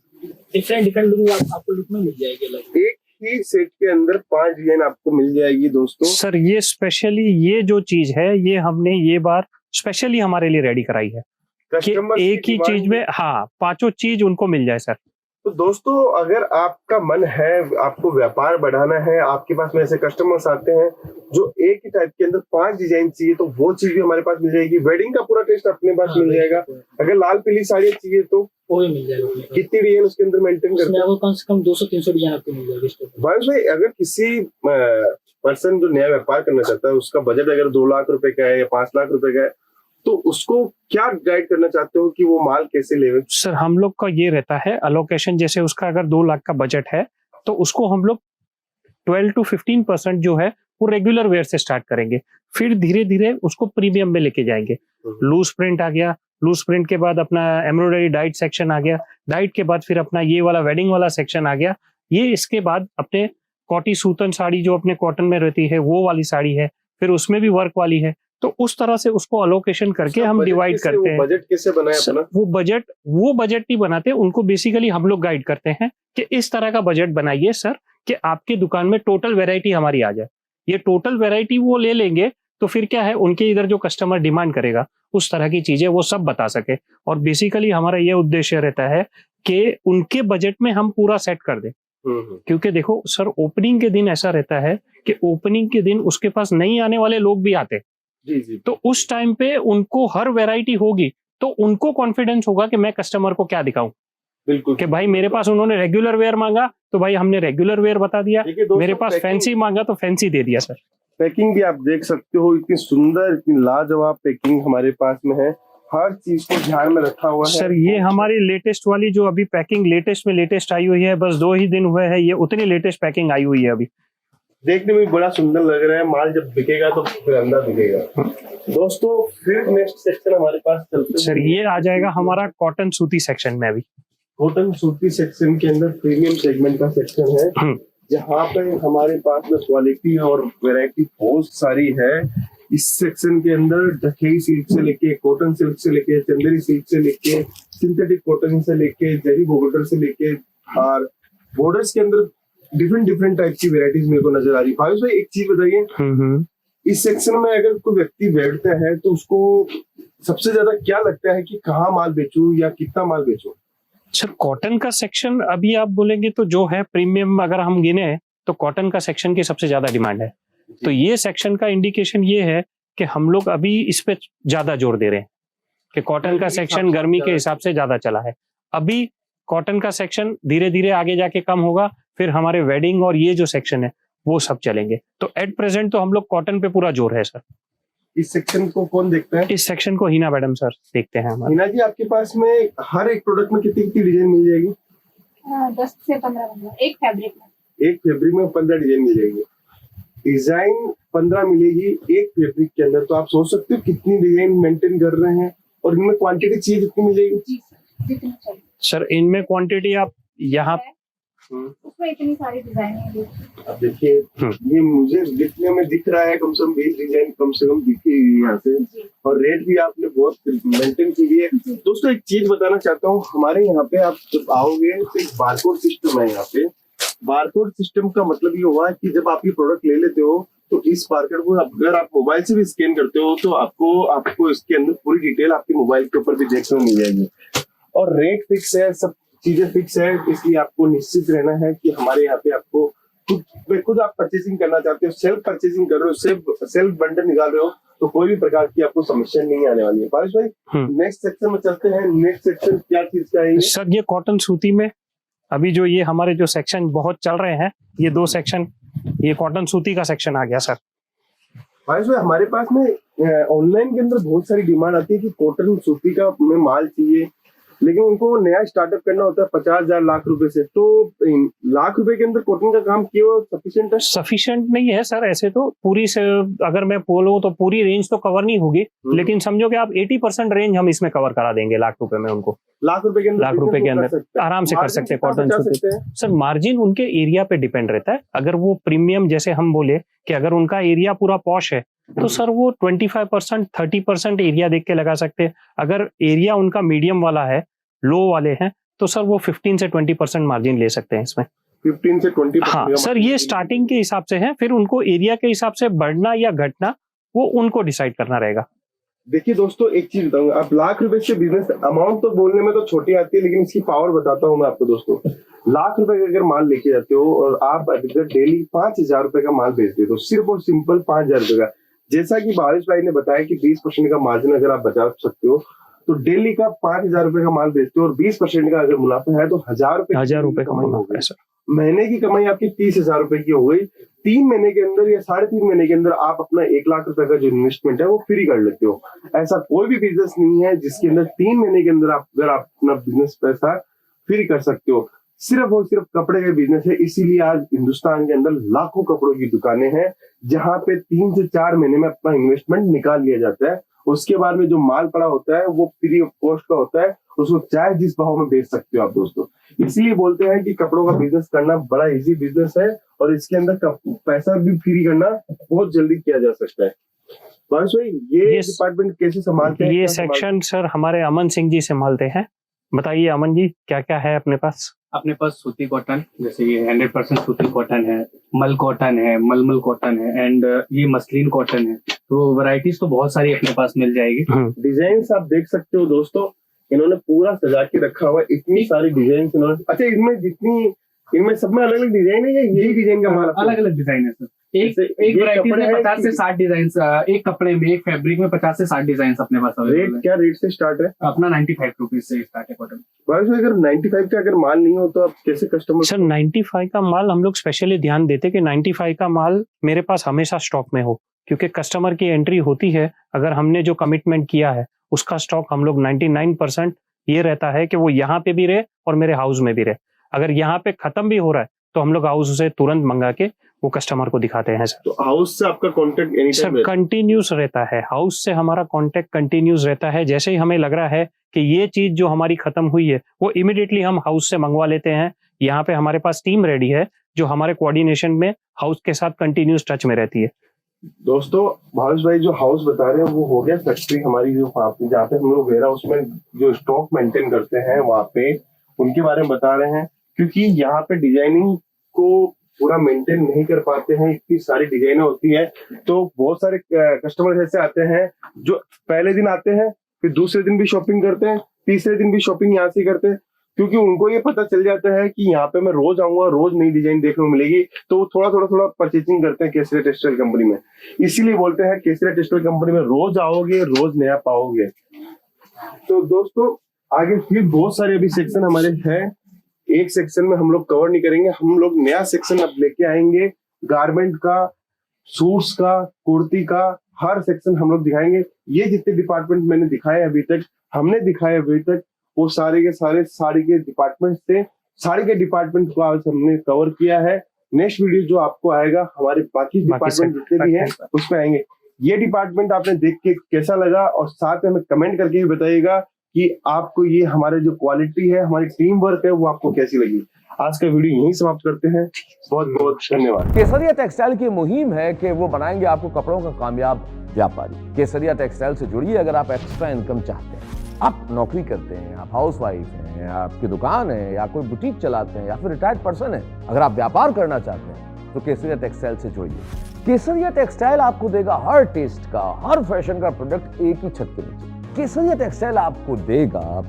डिफरेंट लुक आपको लुक में मिल जाएगी। एक ही सेट के अंदर 5 डिजाइन आपको मिल जाएगी दोस्तों। सर ये स्पेशली ये जो चीज है ये हमने ये बार स्पेशली हमारे लिए रेडी कराई है कि एक ही चीज में हाँ 5 चीज उनको मिल जाए सर। तो दोस्तों अगर आपका मन है, आपको व्यापार बढ़ाना है, आपके पास में ऐसे कस्टमर्स आते हैं जो एक ही टाइप के अंदर 5 डिजाइन चाहिए, तो वो चीज भी हमारे पास मिल जाएगी। वेडिंग का पूरा टेस्ट अपने पास मिल जाएगा। अगर लाल पीली साड़ी चाहिए तो वो भी मिल जाएगा। कितनी डिजाइन उसके अंदर मेंटेन करते हैं? कम से कम 200-300 डिजाइन आपको मिल जाएगी। भाई अगर किसी पर्सन जो नया व्यापार करना चाहता है उसका बजट अगर 2 लाख रुपए का है या 5 लाख रुपए का है, तो उसको क्या गाइड करना चाहते हो कि वो माल कैसे लेवे? सर हम लोग का ये रहता है अलोकेशन, जैसे उसका अगर 2 लाख का बजट है तो उसको हम लोग 12 to 15% जो है वो रेगुलर वेयर से स्टार्ट करेंगे, फिर धीरे धीरे उसको प्रीमियम में लेके जाएंगे। लूज प्रिंट आ गया, लूज प्रिंट के बाद अपना एम्ब्रॉयडरी डाइट सेक्शन आ गया, डाइट के बाद फिर अपना ये वाला वेडिंग वाला सेक्शन आ गया। ये इसके बाद अपने कॉटी सूतन साड़ी जो अपने कॉटन में रहती है वो वाली साड़ी है, फिर उसमें भी वर्क वाली है। तो उस तरह से उसको अलोकेशन करके हम डिवाइड करते हैं। बजट कैसे बनाए अपना? वो बजट नहीं बनाते, उनको बेसिकली हम लोग गाइड करते हैं कि इस तरह का बजट बनाइए सर कि आपके दुकान में टोटल वैरायटी हमारी आ जाए। ये टोटल वैरायटी वो ले लेंगे तो फिर क्या है, उनके इधर जो कस्टमर डिमांड करेगा उस तरह की चीजें वो सब बता सके। और बेसिकली हमारा ये उद्देश्य रहता है कि उनके बजट में हम पूरा सेट कर दें। क्योंकि देखो सर, ओपनिंग के दिन ऐसा रहता है कि ओपनिंग के दिन उसके पास नहीं आने वाले लोग भी आते, जी। तो उस टाइम पे उनको हर वैरायटी होगी तो उनको कॉन्फिडेंस होगा कि मैं कस्टमर को क्या दिखाऊं। बिल्कुल कि भाई मेरे पास उन्होंने रेगुलर वेयर मांगा तो भाई हमने रेगुलर वेयर बता दिया, मेरे पास फैंसी मांगा तो फैंसी दे दिया सर। पैकिंग भी आप देख सकते हो, इतनी सुंदर, इतनी लाजवाब पैकिंग हमारे पास में है। हर चीज को ध्यान में रखा हुआ है सर। ये हमारी लेटेस्ट वाली जो अभी पैकिंग लेटेस्ट आई हुई है, बस 2 ही दिन हुए हैं, ये उतनी लेटेस्ट पैकिंग आई हुई है अभी। देखने में बड़ा सुंदर लग रहा है। माल जब बिकेगा तो फिर अंदर बिकेगा। दोस्तों फिर नेक्स्ट सेक्शन हमारे पास चलते हैं सर। ये आ जाएगा हमारा कॉटन सूती सेक्शन में। अभी कॉटन सूती सेक्शन के अंदर प्रीमियम सेगमेंट का सेक्शन है, जहाँ पे हमारे पास में क्वालिटी और वैरायटी बहुत सारी है। इस सेक्शन के अंदर ढकेई सिल्क से लेके, कॉटन सिल्क से लेके, चंदेरी सिल्क से लेके, सिंथेटिक कॉटन से लेके, जरी बॉर्डर से लेके, और बॉर्डर्स के अंदर डिफरेंट टाइप की वैरायटीज मेरे को नजर आ रही है। भाई भाई एक चीज बताइए, इस सेक्शन में अगर कोई व्यक्ति बैठता है तो उसको सबसे ज्यादा क्या लगता है कि कहाँ माल बेचूं या कितना माल बेचूं? सर कॉटन का सेक्शन अभी आप बोलेंगे तो जो है प्रीमियम, अगर हम गिने तो कॉटन का सेक्शन की सबसे ज्यादा डिमांड है। तो ये सेक्शन का इंडिकेशन ये है कि हम लोग अभी इस पे ज्यादा जोर दे रहे हैं कि कॉटन का सेक्शन गर्मी के हिसाब से ज्यादा चला है। अभी कॉटन का सेक्शन धीरे धीरे आगे जाके कम होगा, फिर हमारे वेडिंग और ये जो सेक्शन है वो सब चलेंगे। तो एट प्रेजेंट तो हम लोग कॉटन पे पूरा जोर है सर। इस सेक्शन को कौन देखता है? इस सेक्शन को हिना मैडम सर देखते हैं हमारे। हिना जी, आपके पास में हर एक प्रोडक्ट में कितनी कितनी डिजाइन मिल जाएगी? 10 से 15 एक फैब्रिक में। एक फैब्रिक में 15 डिजाइन मिल जाएगी। डिजाइन 15 मिलेगी एक फैब्रिक के अंदर, तो आप सोच सकते हो कितनी डिजाइन मेंटेन कर रहे हैं। और इनमें क्वांटिटी चाहिए कितनी मिल जाएगी? जी सर, जितनी चाहिए सर। इनमें क्वांटिटी आप यहाँ उसमें इतनी सारी डिजाइन है। अब देखिए ये मुझे दिखने में दिख रहा है कम से कम 20 डिजाइन कम से कम दिखी हुई है यहाँ से, और रेट भी आपने बहुत मेंटेन की हुई है। दोस्तों एक चीज बताना चाहता हूँ, हमारे यहाँ पे आप जब आओगे तो एक बारकोड सिस्टम है यहाँ पे। बारकोड सिस्टम का मतलब ये हुआ है कि जब आप ये प्रोडक्ट ले लेते हो तो इस बारकोड को अगर आप मोबाइल से भी स्कैन करते हो तो आपको इसके अंदर पूरी डिटेल आपके मोबाइल के ऊपर भी देखने को मिल जाएगी, और रेट फिक्स है, सब चीजें फिक्स है। इसलिए आपको निश्चित रहना है कि हमारे यहाँ पे आपको खुद आप परचेसिंग करना चाहते हो, सेल्फ परचेसिंग कर रहे हो, सेल्फ बंडल निकाल रहे हो, तो कोई भी प्रकार की आपको समस्या नहीं आने वाली है। पारस भाई नेक्स्ट सेक्शन में चलते हैं। नेक्स्ट सेक्शन क्या चीज का है सर? ये कॉटन सूती में अभी जो ये हमारे जो सेक्शन बहुत चल रहे हैं, ये 2 सेक्शन, ये कॉटन सूती का सेक्शन आ गया सर। पारस भाई हमारे पास में ऑनलाइन के अंदर बहुत सारी डिमांड आती है कि कॉटन सूती का में माल चाहिए, लेकिन उनको नया स्टार्टअप करना होता है 50,000 लाख रुपए से, तो लाख रुपए के अंदर कॉटन का काम किया सफिशिएंट है? सफिशिएंट नहीं है सर, ऐसे तो पूरी से अगर मैं बोलूं तो पूरी रेंज तो कवर नहीं होगी, लेकिन समझो कि आप 80% रेंज हम इसमें कवर करा देंगे लाख रुपए में उनको। लाख रुपए के अंदर आराम से कर सकते हैं कॉटन सूती। सर मार्जिन उनके एरिया पे डिपेंड रहता है। अगर वो प्रीमियम, जैसे हम बोले कि अगर उनका एरिया पूरा पॉश है तो सर वो 25% 30% एरिया देख के लगा सकते हैं। अगर एरिया उनका मीडियम वाला है, लो वाले हैं, तो सर वो 15 से 20% मार्जिन ले सकते हैं इसमें। 15 से 20%? हाँ सर, ये स्टार्टिंग के हिसाब से है, फिर उनको एरिया के हिसाब से बढ़ना या घटना वो उनको डिसाइड करना रहेगा। देखिए दोस्तों एक चीज बताऊंगा, आप लाख रुपए से बिजनेस अमाउंट तो बोलने में तो छोटी आती है, लेकिन इसकी पावर बताता हूँ मैं आपको दोस्तों। लाख रुपए का अगर माल लेके जाते हो और आप अगर डेली 5,000 रुपए का माल बेचते हो, तो सिर्फ और सिंपल 5,000 रुपए का, जैसा कि बारिश भाई ने बताया कि 20% का मार्जिन अगर आप बचा सकते हो, तो डेली का 5,000 रुपए का माल बेचते हो और 20% का अगर मुनाफा है तो 1,000 रुपए कमाई हो गई सर। महीने की कमाई आपकी 30,000 रुपए की हो गई। 3 महीने के अंदर या 3.5 महीने के अंदर आप अपना 1 लाख रुपए का जो इन्वेस्टमेंट है वो फ्री कर लेते हो। ऐसा कोई भी बिजनेस नहीं है जिसके अंदर 3 महीने के अंदर अगर आप अपना बिजनेस पैसा फ्री कर सकते हो। सिर्फ और सिर्फ कपड़े का बिजनेस है, इसीलिए आज हिंदुस्तान के अंदर लाखों कपड़ों की दुकानें हैं जहां पे 3 से 4 महीने में अपना इन्वेस्टमेंट निकाल लिया जाता है। उसके बाद में जो माल पड़ा होता है वो फ्री ऑफ कॉस्ट का होता है, उसको चाहे जिस भाव में बेच सकते हो आप दोस्तों। इसलिए बोलते हैं कि कपड़ों का बिजनेस करना बड़ा इजी बिजनेस है और इसके अंदर पैसा भी फ्री करना बहुत जल्दी किया जा सकता है। ये डिपार्टमेंट कैसे संभालते हैं? ये सेक्शन सर हमारे अमन सिंह जी संभालते हैं। बताइए अमन जी, क्या क्या है अपने पास? अपने पास सूती कॉटन, जैसे ये 100% सूती कॉटन है, मल कॉटन है, मलमल कॉटन है, एंड ये मसलिन कॉटन है। तो वैरायटीज तो बहुत सारी अपने पास मिल जाएगी। डिजाइन आप देख सकते हो दोस्तों, इन्होंने पूरा सजा के रखा हुआ है, इतनी सारी डिजाइन इन्होंने। अच्छा, इनमें सब में अलग अलग डिजाइन है या यही डिजाइन का माल? अलग अलग डिजाइन है सर। एक वैरायटी में 50 से 60 डिजाइन, एक कपड़े में, एक फैब्रिक में 50 से 60 डिजाइन अपने पास अवेलेबल है। क्या रेट से स्टार्ट है? अपना 95 रुपीज से स्टार्ट है कॉटन। अगर 95 का अगर माल नहीं हो तो आप कैसे कस्टमर? सर 95 का माल हम लोग स्पेशली ध्यान देते कि 95 का माल मेरे पास हमेशा स्टॉक में हो, क्योंकि कस्टमर की एंट्री होती है। अगर हमने जो कमिटमेंट किया है उसका स्टॉक हम लोग 99% ये रहता है कि वो यहाँ पे भी रहे और मेरे हाउस में भी रहे। अगर यहाँ पे खत्म भी हो रहा है तो हम लोग हाउस से तुरंत मंगा के वो कस्टमर को दिखाते हैं सर। तो हाउस से आपका कांटेक्ट एनी टाइम कंटिन्यूस रहता है, हाउस से हमारा कांटेक्ट कंटिन्यूस रहता है। जैसे ही हमें लग रहा है कि ये चीज जो हमारी खत्म हुई है वो इमीडिएटली हम हाउस से मंगवा लेते हैं। यहाँ पे हमारे पास टीम रेडी है जो हमारे कोऑर्डिनेशन में हाउस के साथ कंटिन्यूस टच में रहती है। दोस्तों भावेश भाई जो हाउस बता रहे हैं वो हो गया फैक्ट्री हमारी, जो जहाँ पे हम लोग वेयर हाउस में जो स्टॉक मेंटेन करते हैं वहाँ पे, उनके बारे में बता रहे हैं। क्योंकि यहाँ पे डिजाइनिंग को पूरा मेंटेन नहीं कर पाते हैं, इतनी सारी डिजाइनें होती है, तो बहुत सारे कस्टमर ऐसे आते हैं जो पहले दिन आते हैं, फिर दूसरे दिन भी शॉपिंग करते हैं, तीसरे दिन भी शॉपिंग यहाँ से करते हैं, क्योंकि उनको ये पता चल जाता है कि यहाँ पे मैं रोज आऊंगा, रोज नई डिजाइन देखने को मिलेगी, तो वो थोड़ा परचेसिंग करते हैं केसरिया टेक्सटाइल कंपनी में। इसीलिए बोलते हैं केसरिया टेक्सटाइल कंपनी में रोज आओगे रोज नया पाओगे। तो दोस्तों आगे फिर बहुत सारे अभी सेक्शन हमारे हैं, एक सेक्शन में हम लोग कवर नहीं करेंगे, हम लोग नया सेक्शन अब लेके आएंगे, गारमेंट का, सूट्स का, कुर्ती का, हर सेक्शन हम लोग दिखाएंगे। ये जितने डिपार्टमेंट मैंने दिखाए अभी तक, हमने दिखाए अभी तक, वो सारे के सारे साड़ी के डिपार्टमेंट थे। साड़ी के डिपार्टमेंट को आज हमने कवर किया है। नेक्स्ट वीडियो जो आपको आएगा हमारे बाकी डिपार्टमेंट जितने भी हैं उस पर आएंगे। ये डिपार्टमेंट आपने देख के कैसा लगा, और साथ में हमें कमेंट करके भी बताइएगा कि आपको ये हमारे जो क्वालिटी है, हमारी टीम वर्क है, वो आपको कैसी लगी। आज का वीडियो यहीं समाप्त करते हैं। बहुत बहुत धन्यवाद। केसरिया टेक्सटाइल की मुहिम है कि वो बनाएंगे आपको कपड़ों का कामयाब व्यापारी। केसरिया टेक्सटाइल से जुड़िए अगर आप एक्स्ट्रा इनकम चाहते हैं। आप नौकरी करते हैं, आप हाउस वाइफ हैं, आपकी दुकान है या कोई बुटीक चलाते हैं या फिर रिटायर्ड पर्सन है, अगर आप व्यापार करना चाहते हैं तो केसरिया टेक्सटाइल से जुड़िए। केसरिया टेक्सटाइल आपको देगा हर टेस्ट का, हर फैशन का प्रोडक्ट एक ही छत के नीचे। केसरिया टेक्सटाइल आपको देगा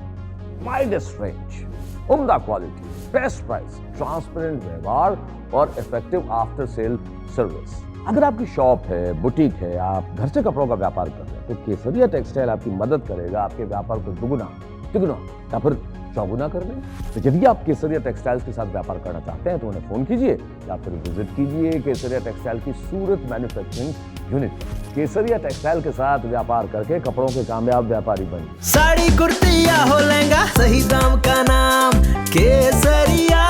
वाइडेस्ट रेंज, उम्दा क्वालिटी, बेस्ट प्राइस, ट्रांसपेरेंट व्यवहार और इफेक्टिव आफ्टर सेल सर्विस। अगर आपकी शॉप है, बुटीक है, आप घर से कपड़ों का व्यापार कर रहे हैं तो केसरिया टेक्सटाइल आपकी मदद करेगा आपके व्यापार को दुगुना, तिगुना या फिर चौगुना करने। तो यदि आप केसरिया टेक्सटाइल्स के साथ व्यापार करना चाहते हैं तो उन्हें फोन कीजिए या फिर विजिट कीजिए केसरिया टेक्सटाइल की सूरत मैन्युफैक्चरिंग यूनिट। केसरिया टेक्सटाइल के साथ व्यापार करके कपड़ों के कामयाब व्यापारी बनिए। साड़ी कुर्ती या हो लहंगा, सही दाम का नाम केसरिया।